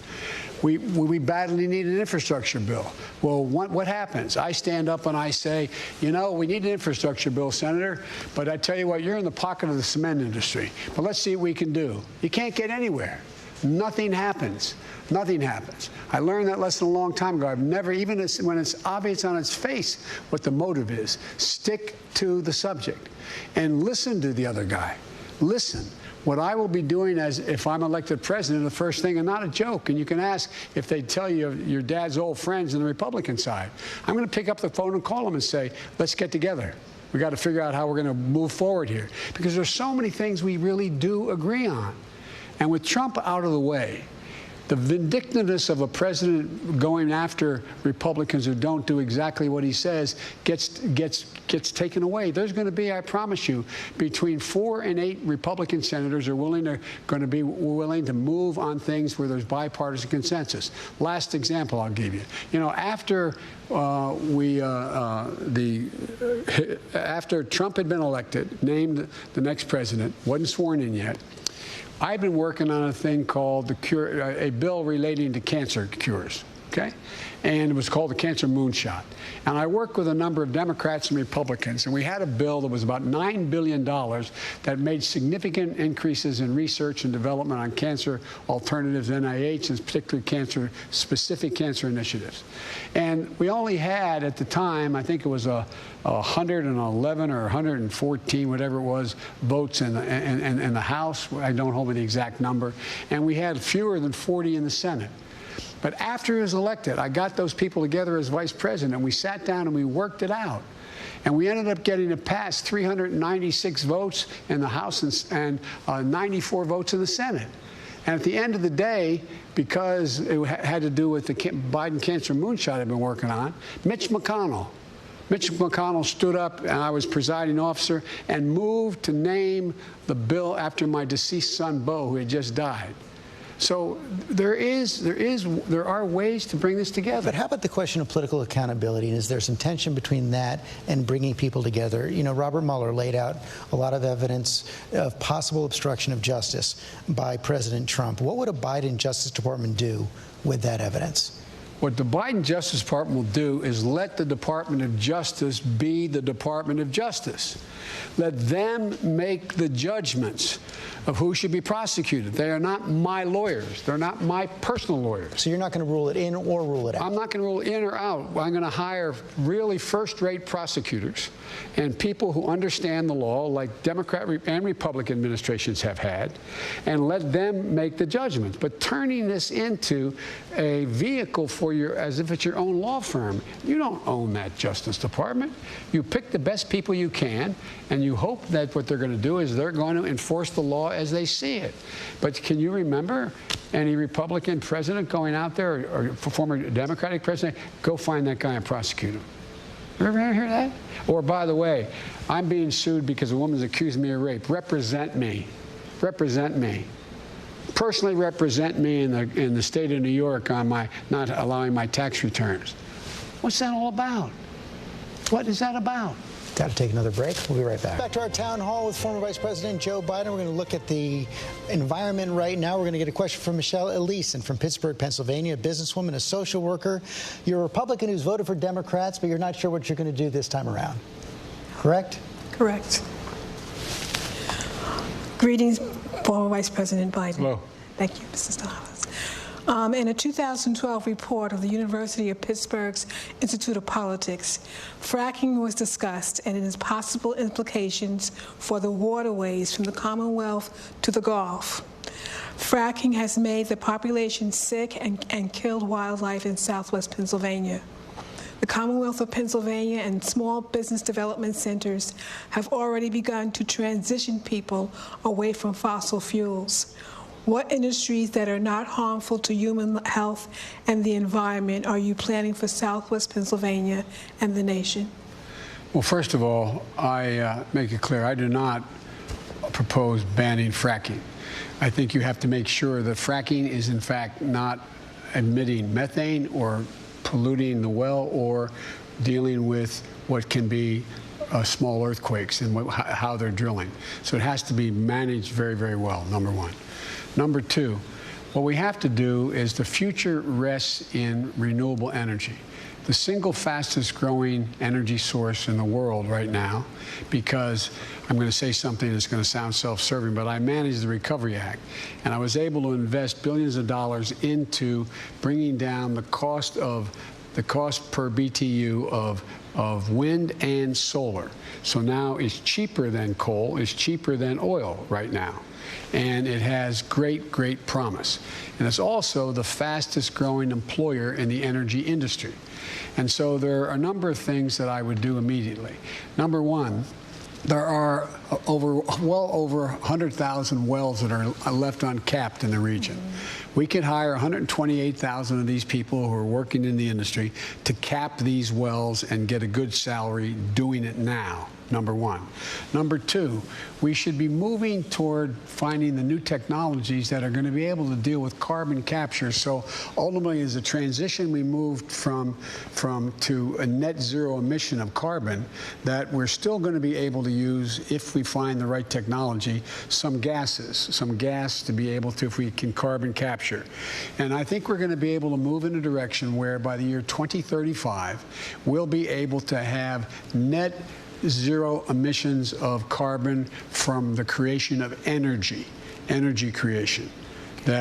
We badly need an infrastructure bill. Well, what happens? I stand up and I say, you know, we need an infrastructure bill, Senator, but I tell you what, you're in the pocket of the cement industry. But let's see what we can do. You can't get anywhere. Nothing happens. Nothing happens. I learned that lesson a long time ago. I've never, even when it's obvious on its face what the motive is, stick to the subject and listen to the other guy. Listen. What I will be doing as if I'm elected president, the first thing, and not a joke, and you can ask if they tell you your dad's old friends on the Republican side, I'm going to pick up the phone and call them and say, let's get together. We got to figure out how we're going to move forward here. Because there's so many things we really do agree on. And with Trump out of the way, the vindictiveness of a president going after Republicans who don't do exactly what he says gets taken away. There's going to be, I promise you, between 4 and 8 Republican senators are going to be willing to move on things where there's bipartisan consensus. Last example I'll give you. You know, after after Trump had been elected, named the next president, wasn't sworn in yet, I've been working on a thing called a bill relating to cancer cures, okay? And it was called the Cancer Moonshot. And I worked with a number of Democrats and Republicans, and we had a bill that was about $9 billion that made significant increases in research and development on cancer alternatives, NIH, and particularly specific cancer initiatives. And we only had, at the time, I think it was 111 or 114, whatever it was, votes in the House. I don't hold me the exact number. And we had fewer than 40 in the Senate. But after he was elected, I got those people together as vice president, and we sat down and we worked it out. And we ended up getting it passed 396 votes in the House and 94 votes in the Senate. And at the end of the day, because it had to do with the Biden Cancer Moonshot I've been working on, Mitch McConnell stood up, and I was presiding officer, and moved to name the bill after my deceased son, Bo, who had just died. So there are ways to bring this together. But how about the question of political accountability? And is there some tension between that and bringing people together? You know, Robert Mueller laid out a lot of evidence of possible obstruction of justice by President Trump. What would a Biden Justice Department do with that evidence? What the Biden Justice Department will do is let the Department of Justice be the Department of Justice. Let them make the judgments. of who should be prosecuted. They are not my lawyers. They're not my personal lawyers. So you're not going to rule it in or rule it out? I'm not going to rule in or out. I'm going to hire really first-rate prosecutors and people who understand the law, like Democrat and Republican administrations have had, and let them make the judgments. But turning this into a vehicle for your, as if it's your own law firm, you don't own that Justice Department. You pick the best people you can, and you hope that what they're going to do is they're going to enforce the law as they see it. But can you remember any Republican president going out there, or former Democratic president, go find that guy and prosecute him? You ever hear that? Or, by the way, I'm being sued because a woman's accused me of rape. Represent me. Represent me. Personally represent me in the state of New York on my not allowing my tax returns. What's that all about? What is that about? Got to take another break. We'll be right back. Back to our town hall with former Vice President Joe Biden. We're going to look at the environment right now. We're going to get a question from Michelle Elison from Pittsburgh, Pennsylvania, a businesswoman, a social worker. You're a Republican who's voted for Democrats, but you're not sure what you're going to do this time around. Correct? Correct. Greetings, former Vice President Biden. Hello. Thank you, Mrs. Dollars. In a 2012 report of the University of Pittsburgh's Institute of Politics, fracking was discussed and its possible implications for the waterways from the Commonwealth to the Gulf. Fracking has made the population sick and killed wildlife in southwest Pennsylvania. The Commonwealth of Pennsylvania and small business development centers have already begun to transition people away from fossil fuels. What industries that are not harmful to human health and the environment are you planning for southwest Pennsylvania and the nation? Well, first of all, I make it clear I do not propose banning fracking. I think you have to make sure that fracking is, in fact, not emitting methane or polluting the well or dealing with what can be small earthquakes and how they're drilling. So it has to be managed very, very well, number one. Number two, what we have to do is the future rests in renewable energy. The single fastest growing energy source in the world right now, because I'm going to say something that's going to sound self-serving, but I managed the Recovery Act, and I was able to invest billions of dollars into bringing down the cost per BTU of wind and solar. So now it's cheaper than coal, it's cheaper than oil right now. And it has great, great promise. And it's also the fastest growing employer in the energy industry. And so there are a number of things that I would do immediately. Number one, there are well over 100,000 wells that are left uncapped in the region. We could hire 128,000 of these people who are working in the industry to cap these wells and get a good salary doing it now, number one. Number two, we should be moving toward finding the new technologies that are going to be able to deal with carbon capture. So ultimately, as a transition, we moved to a net zero emission of carbon, that we're still going to be able to use, if we find the right technology, some gas to be able to, if we can carbon capture. And I think we're going to be able to move in a direction where by the year 2035, we'll be able to have net zero emissions of carbon from the creation of energy creation.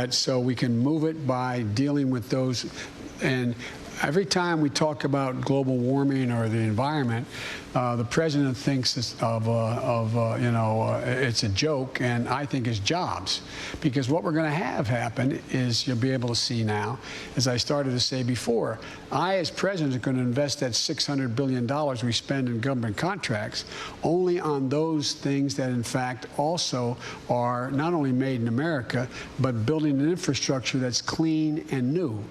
So we can move it by dealing with those. And every time we talk about global warming or the environment, the president thinks it's a joke, and I think it's jobs. Because what we're going to have happen is, you'll be able to see now, as I started to say before, I, as president, am going to invest that $600 billion we spend in government contracts only on those things that, in fact, also are not only made in America, but building an infrastructure that's clean and new.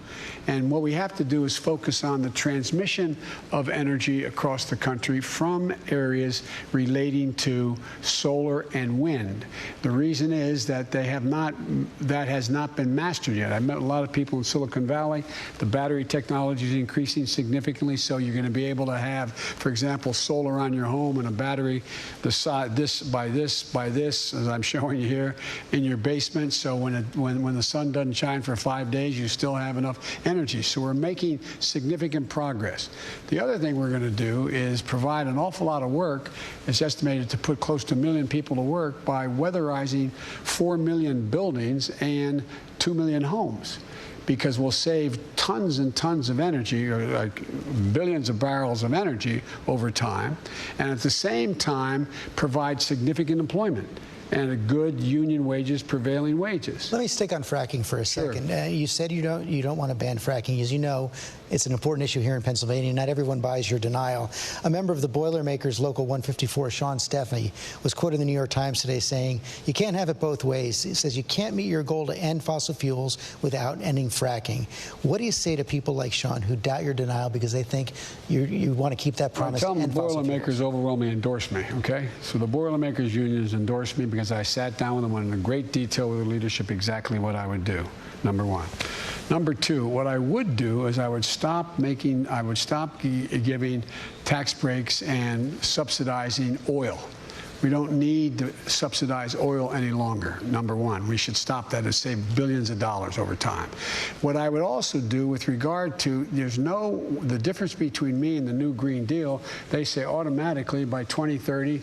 And what we have to do is focus on the transmission of energy across the country from areas relating to solar and wind. The reason is that that has not been mastered yet. I've met a lot of people in Silicon Valley. The battery technology is increasing significantly, so you're going to be able to have, for example, solar on your home and a battery the size this by this, as I'm showing you here, in your basement. So when the sun doesn't shine for 5 days, you still have enough energy. So we're making significant progress. The other thing we're going to do is provide an awful lot of work. It's estimated to put close to 1 million people to work by weatherizing 4 million buildings and 2 million homes, because we'll save tons and tons of energy, or like billions of barrels of energy over time, and at the same time provide significant employment and a good union wages, prevailing wages. Let me stick on fracking for a second. You said you don't want to ban fracking. As you know, it's an important issue here in Pennsylvania. Not everyone buys your denial. A member of the Boilermakers Local 154, Sean Steffney, was quoted in the New York Times today saying, "You can't have it both ways." He says you can't meet your goal to end fossil fuels without ending fracking. What do you say to people like Sean who doubt your denial because they think you want to keep that promise? Tell them the Boilermakers overwhelmingly endorse me, okay? So the Boilermakers unions endorsed me because I sat down with them in great detail with the leadership exactly what I would do, number one. Number two, what I would do is I would stop giving tax breaks and subsidizing oil. We don't need to subsidize oil any longer, number one. We should stop that and save billions of dollars over time. What I would also do with regard to, the difference between me and the new Green Deal, they say automatically by 2030,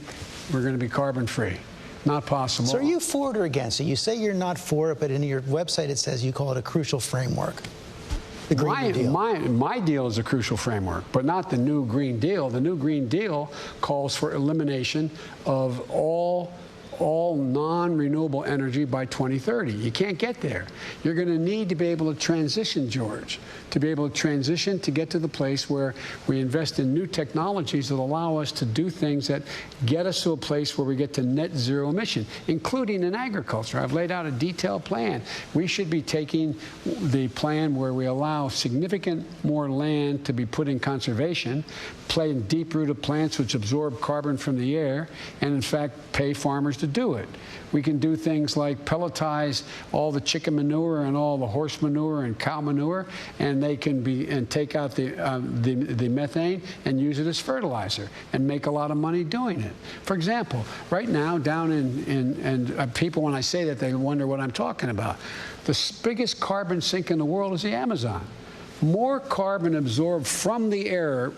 we're going to be carbon free. Not possible. So are you for it or against it? You say you're not for it, but in your website it says you call it a crucial framework. The Green Deal. My deal is a crucial framework, but not the new Green Deal. The new Green Deal calls for elimination of all non-renewable energy by 2030. You can't get there. You're going to need to be able to transition, George, to be able to transition to get to the place where we invest in new technologies that allow us to do things that get us to a place where we get to net zero emission, including in agriculture. I've laid out a detailed plan. We should be taking the plan where we allow significant more land to be put in conservation, plant deep-rooted plants which absorb carbon from the air, and in fact pay farmers to do it. We can do things like pelletize all the chicken manure and all the horse manure and cow manure, and they can take out the methane and use it as fertilizer and make a lot of money doing it. For example, right now down in people, when I say that, they wonder what I'm talking about. The biggest carbon sink in the world is the Amazon. More carbon absorbed from the air,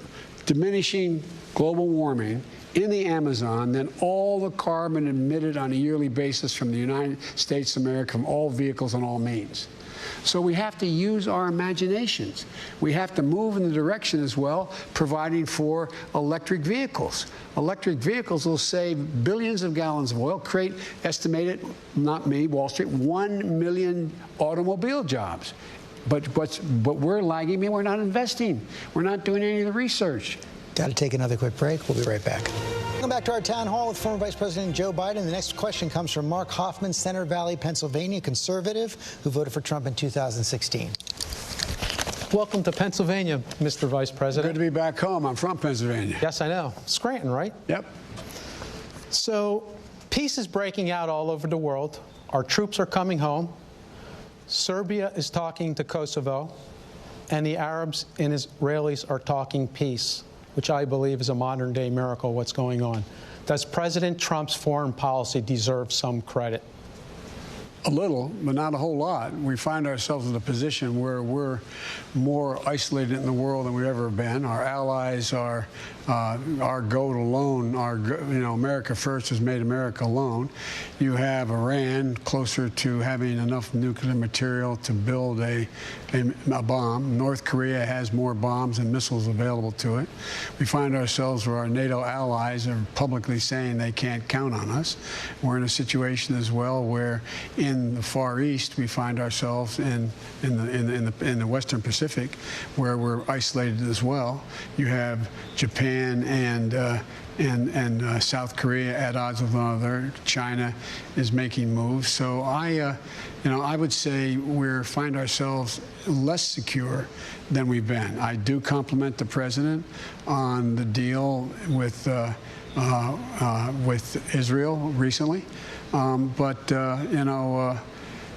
diminishing global warming, in the Amazon than all the carbon emitted on a yearly basis from the United States of America, from all vehicles and all means. So we have to use our imaginations. We have to move in the direction as well, providing for electric vehicles. Electric vehicles will save billions of gallons of oil, create, estimated, not me, Wall Street, 1 million automobile jobs. But we're lagging. We're not investing. We're not doing any of the research. Got to take another quick break. We'll be right back. Welcome back to our town hall with former Vice President Joe Biden. The next question comes from Mark Hoffman, Center Valley, Pennsylvania, conservative who voted for Trump in 2016. Welcome to Pennsylvania, Mr. Vice President. Good to be back home. I'm from Pennsylvania. Yes, I know. Scranton, right? Yep. So peace is breaking out all over the world. Our troops are coming home. Serbia is talking to Kosovo, and the Arabs and Israelis are talking peace, which I believe is a modern-day miracle, what's going on. Does President Trump's foreign policy deserve some credit? A little, but not a whole lot. We find ourselves in a position where we're more isolated in the world than we've ever been. Our allies are our goat alone. America first has made America alone. You have Iran closer to having enough nuclear material to build a bomb. North Korea has more bombs and missiles available to it. We find ourselves where our NATO allies are publicly saying they can't count on us. We're in a situation as well where in the Far East we find ourselves in the Western Pacific, where we're isolated as well. You have Japan and South Korea at odds with one another. China is making moves. So I would say we find ourselves less secure than we've been. I do compliment the president on the deal with Israel recently,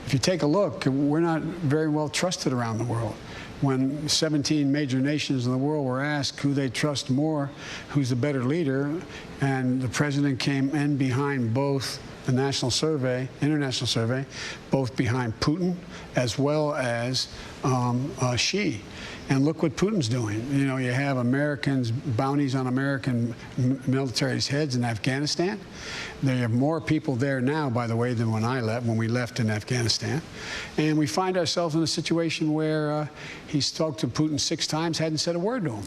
if you take a look, we're not very well trusted around the world. When 17 major nations in the world were asked who they trust more, who's the better leader, and the president came in behind both the national survey, international survey, both behind Putin as well as Xi. And look what Putin's doing. You know, you have Americans, bounties on American military's heads in Afghanistan. There have more people there now, by the way, than when we left in Afghanistan. And we find ourselves in a situation where he spoke to Putin 6 times, hadn't said a word to him.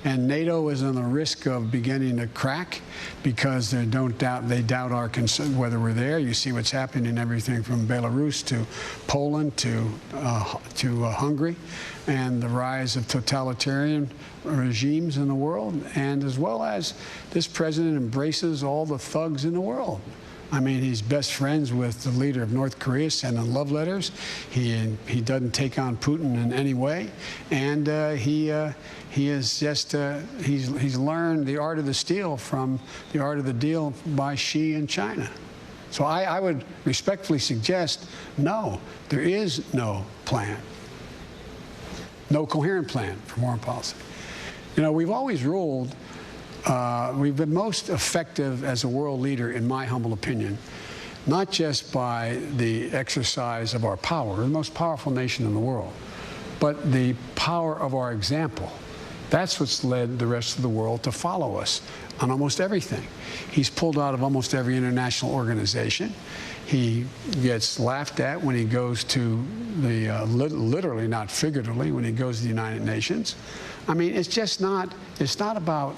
And NATO is on the risk of beginning to crack because they doubt our concern whether we're there. You see what's happening, everything from Belarus to Poland to Hungary, and the rise of totalitarian regimes in the world, and as well as this president embraces all the thugs in the world. I mean, he's best friends with the leader of North Korea, sending love letters. He doesn't take on Putin in any way, and he is just he's learned the art of the steal from the art of the deal by Xi in China. So I would respectfully suggest no, there is no plan, no coherent plan for foreign policy. You know, we've always ruled. We've been most effective as a world leader, in my humble opinion, not just by the exercise of our power, we're the most powerful nation in the world, but the power of our example. That's what's led the rest of the world to follow us on almost everything. He's pulled out of almost every international organization. He gets laughed at when he goes to the, literally, not figuratively, when he goes to the United Nations. I mean, it's just not, it's not about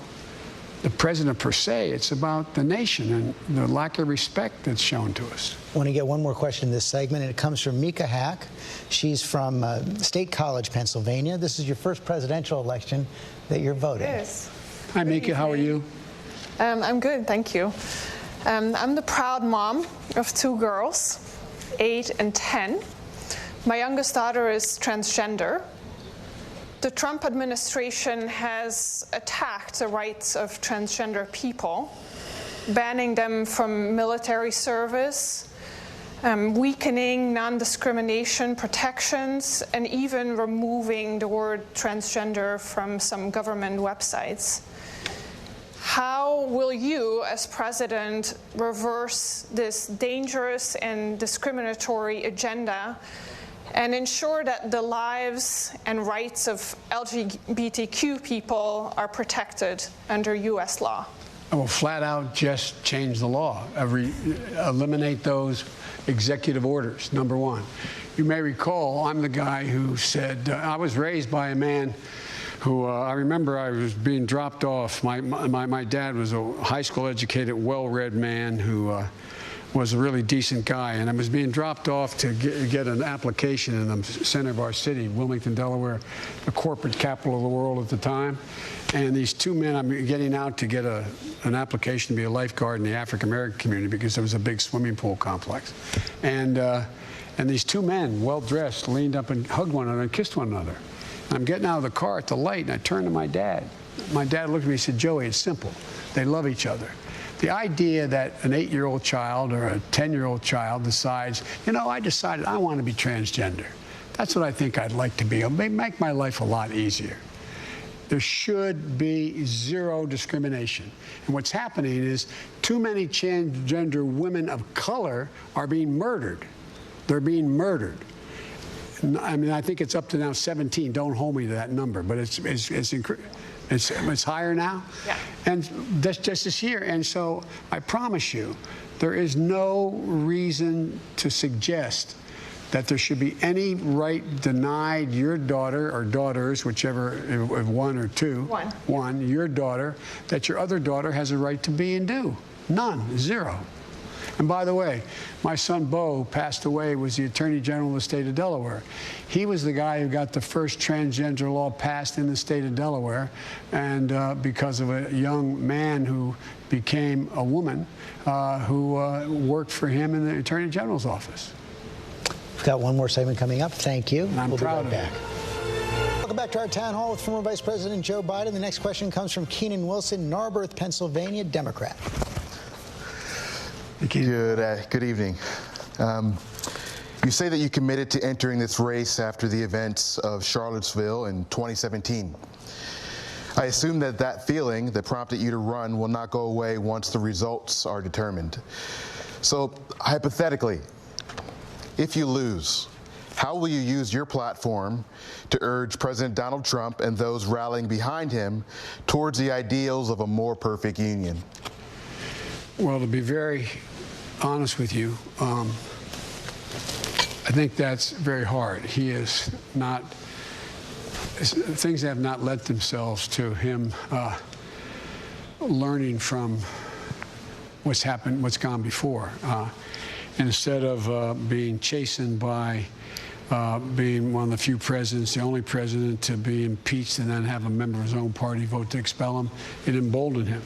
the president per se, it's about the nation and the lack of respect that's shown to us. I want to get one more question in this segment, and it comes from Mika Hack. She's from State College, Pennsylvania. This is your first presidential election that you're voting. Yes. Hi, Mika. How are you? I'm good, thank you. I'm the proud mom of 2 girls, 8 and 10. My youngest daughter is transgender. The Trump administration has attacked the rights of transgender people, banning them from military service, weakening non-discrimination protections, and even removing the word transgender from some government websites. How will you, as president, reverse this dangerous and discriminatory agenda and ensure that the lives and rights of LGBTQ people are protected under U.S. law? I will flat out just change the law. Eliminate those executive orders, number one. You may recall, I'm the guy who said, I was raised by a man who, I remember I was being dropped off. My dad was a high school educated, well-read man who was a really decent guy, and I was being dropped off to get an application in the center of our city, Wilmington, Delaware, the corporate capital of the world at the time. And these 2 men, I'm getting out to get an application to be a lifeguard in the African-American community because there was a big swimming pool complex. And these 2 men, well-dressed, leaned up and hugged one another and kissed one another. And I'm getting out of the car at the light, and I turned to my dad. My dad looked at me and said, Joey, it's simple. They love each other. The idea that an 8-year-old child or a 10-year-old child decides, you know, I decided I want to be transgender. That's what I think I'd like to be. It'll make my life a lot easier. There should be 0 discrimination. And what's happening is too many transgender women of color are being murdered. They're being murdered. I mean, I think it's up to now 17. Don't hold me to that number, but it's higher now. Yeah. And that's just this year. And so I promise you, there is no reason to suggest that there should be any right denied your daughter or daughters, whichever, if 1 or 2, one, your daughter, that your other daughter has a right to be and do. None, 0. And by the way, my son Beau passed away, was the Attorney General of the state of Delaware. He was the guy who got the first transgender law passed in the state of Delaware, and because of a young man who became a woman who worked for him in the Attorney General's office. We've got one more segment coming up. Thank you. And I'm proud of it. Welcome back to our town hall with former Vice President Joe Biden. The next question comes from Keenan Wilson, Narberth, Pennsylvania, Democrat. Good evening. You say that you committed to entering this race after the events of Charlottesville in 2017. I assume that that feeling that prompted you to run will not go away once the results are determined. So, hypothetically, if you lose, how will you use your platform to urge President Donald Trump and those rallying behind him towards the ideals of a more perfect union? Well, to be very honest with you, I think that's very hard. He is not, things have not lent themselves to him learning from what's happened, what's gone before. Instead of being chastened by being one of the few presidents, the only president to be impeached and then have a member of his own party vote to expel him, it emboldened him.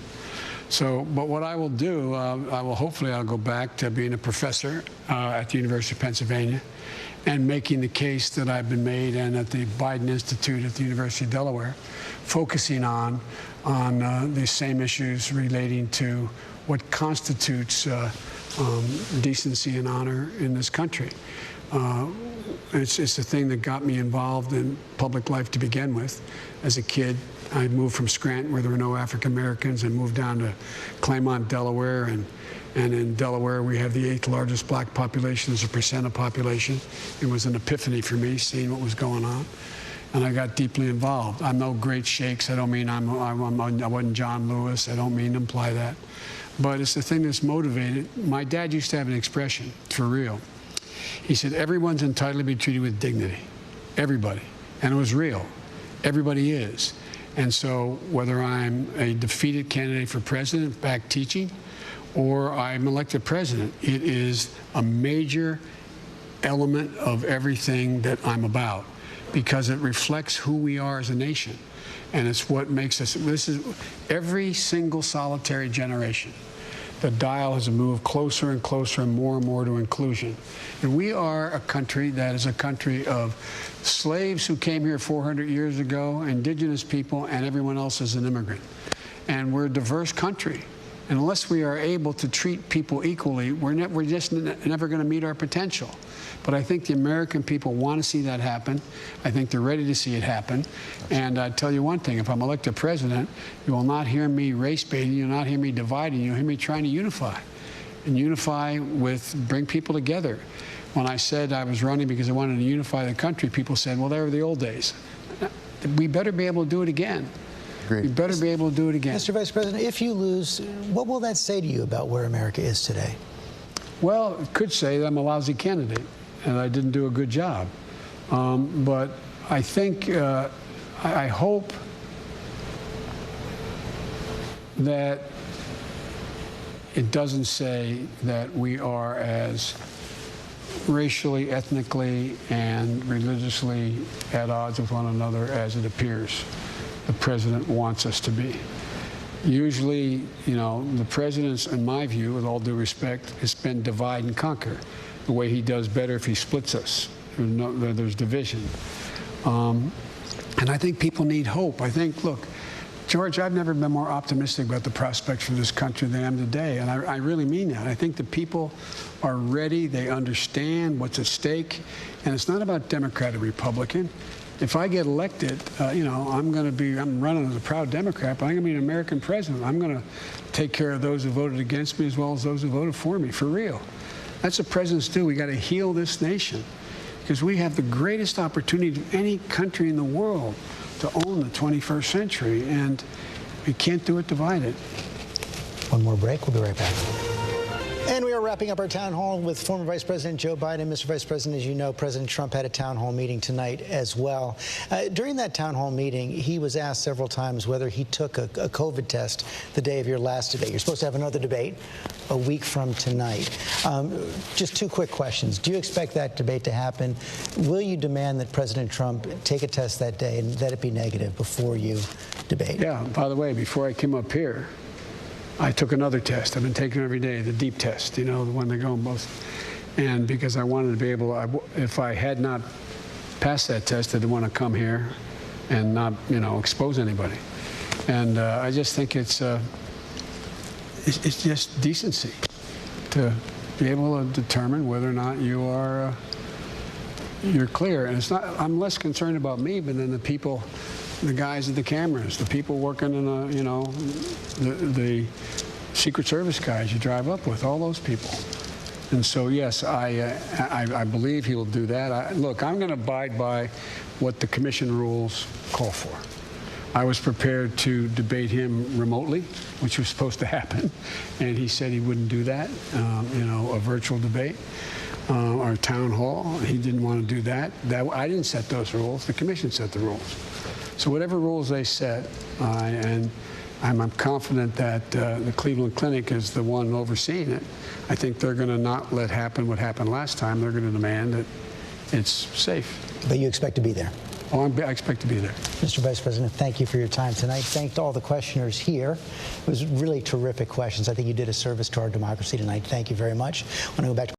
So, but what I will do, hopefully I'll go back to being a professor at the University of Pennsylvania and making the case that I've been made and at the Biden Institute at the University of Delaware, focusing on these same issues relating to what constitutes decency and honor in this country. It's the thing that got me involved in public life to begin with. As a kid, I moved from Scranton, where there were no African Americans, and moved down to Claymont, Delaware. And in Delaware, we have the 8th largest black population as a percent of population. It was an epiphany for me, seeing what was going on. And I got deeply involved. I'm no great shakes. I don't mean I wasn't John Lewis. I don't mean to imply that. But it's the thing that's motivated. My dad used to have an expression, for real. He said, everyone's entitled to be treated with dignity. Everybody. And it was real. Everybody is. And so whether I'm a defeated candidate for president back teaching or I'm elected president, it is a major element of everything that I'm about because it reflects who we are as a nation. And it's what makes us, this is every single solitary generation. The dial has moved closer and closer and more to inclusion. And we are a country that is a country of slaves who came here 400 years ago, indigenous people, and everyone else is an immigrant. And we're a diverse country. And unless we are able to treat people equally, we're just never going to meet our potential. But I think the American people want to see that happen. I think they're ready to see it happen. And I tell you one thing, if I'm elected president, you will not hear me race baiting, you'll not hear me dividing, you'll hear me trying to unify. And unify with, bring people together. When I said I was running because I wanted to unify the country, people said, well, they were the old days. We better be able to do it again. Agreed. We better be able to do it again. Mr. Vice President, if you lose, what will that say to you about where America is today? Well, it could say that I'm a lousy candidate and I didn't do a good job. But I think, I hope that it doesn't say that we are as racially, ethnically, and religiously at odds with one another as it appears the president wants us to be. Usually, you know, the president's, in my view, with all due respect, has been divide and conquer. The way he does better if he splits us. There's division. And I think people need hope. I think, look, George, I've never been more optimistic about the prospects for this country than I am today, and I really mean that. I think the people are ready. They understand what's at stake, and it's not about Democrat or Republican. If I get elected, you know, I'm running as a proud Democrat, but I'm going to be an American president. I'm going to take care of those who voted against me as well as those who voted for me, for real. That's what presidents do. We got to heal this nation because we have the greatest opportunity of any country in the world to own the 21st century, and we can't do it divided. One more break. We'll be right back. And we are wrapping up our town hall with former Vice President Joe Biden. Mr. Vice President, as you know, President Trump had a town hall meeting tonight as well. During that town hall meeting, he was asked several times whether he took a COVID test the day of your last debate. You're supposed to have another debate a week from tonight. Just two quick questions. Do you expect that debate to happen? Will you demand that President Trump take a test that day and that it be negative before you debate? Yeah, by the way, before I came up here, I took another test. I've been taking it every day, the deep test, you know, the one they go in both. And because I wanted to be able, if I had not passed that test, I didn't want to come here and not, you know, expose anybody. And I just think it's just decency to be able to determine whether or not you are, you're clear. And it's not, I'm less concerned about me, but then the people the guys at the cameras, the people working in the Secret Service guys you drive up with, all those people. And so, yes, I believe he will do that. Look, I'm going to abide by what the commission rules call for. I was prepared to debate him remotely, which was supposed to happen, and he said he wouldn't do that, a virtual debate or town hall. He didn't want to do that. I didn't set those rules. The commission set the rules. So whatever rules they set, and I'm confident that the Cleveland Clinic is the one overseeing it. I think they're going to not let happen what happened last time. They're going to demand that it's safe. But you expect to be there? Oh, I expect to be there. Mr. Vice President, thank you for your time tonight. Thank all the questioners here. It was really terrific questions. I think you did a service to our democracy tonight. Thank you very much. I want to go back to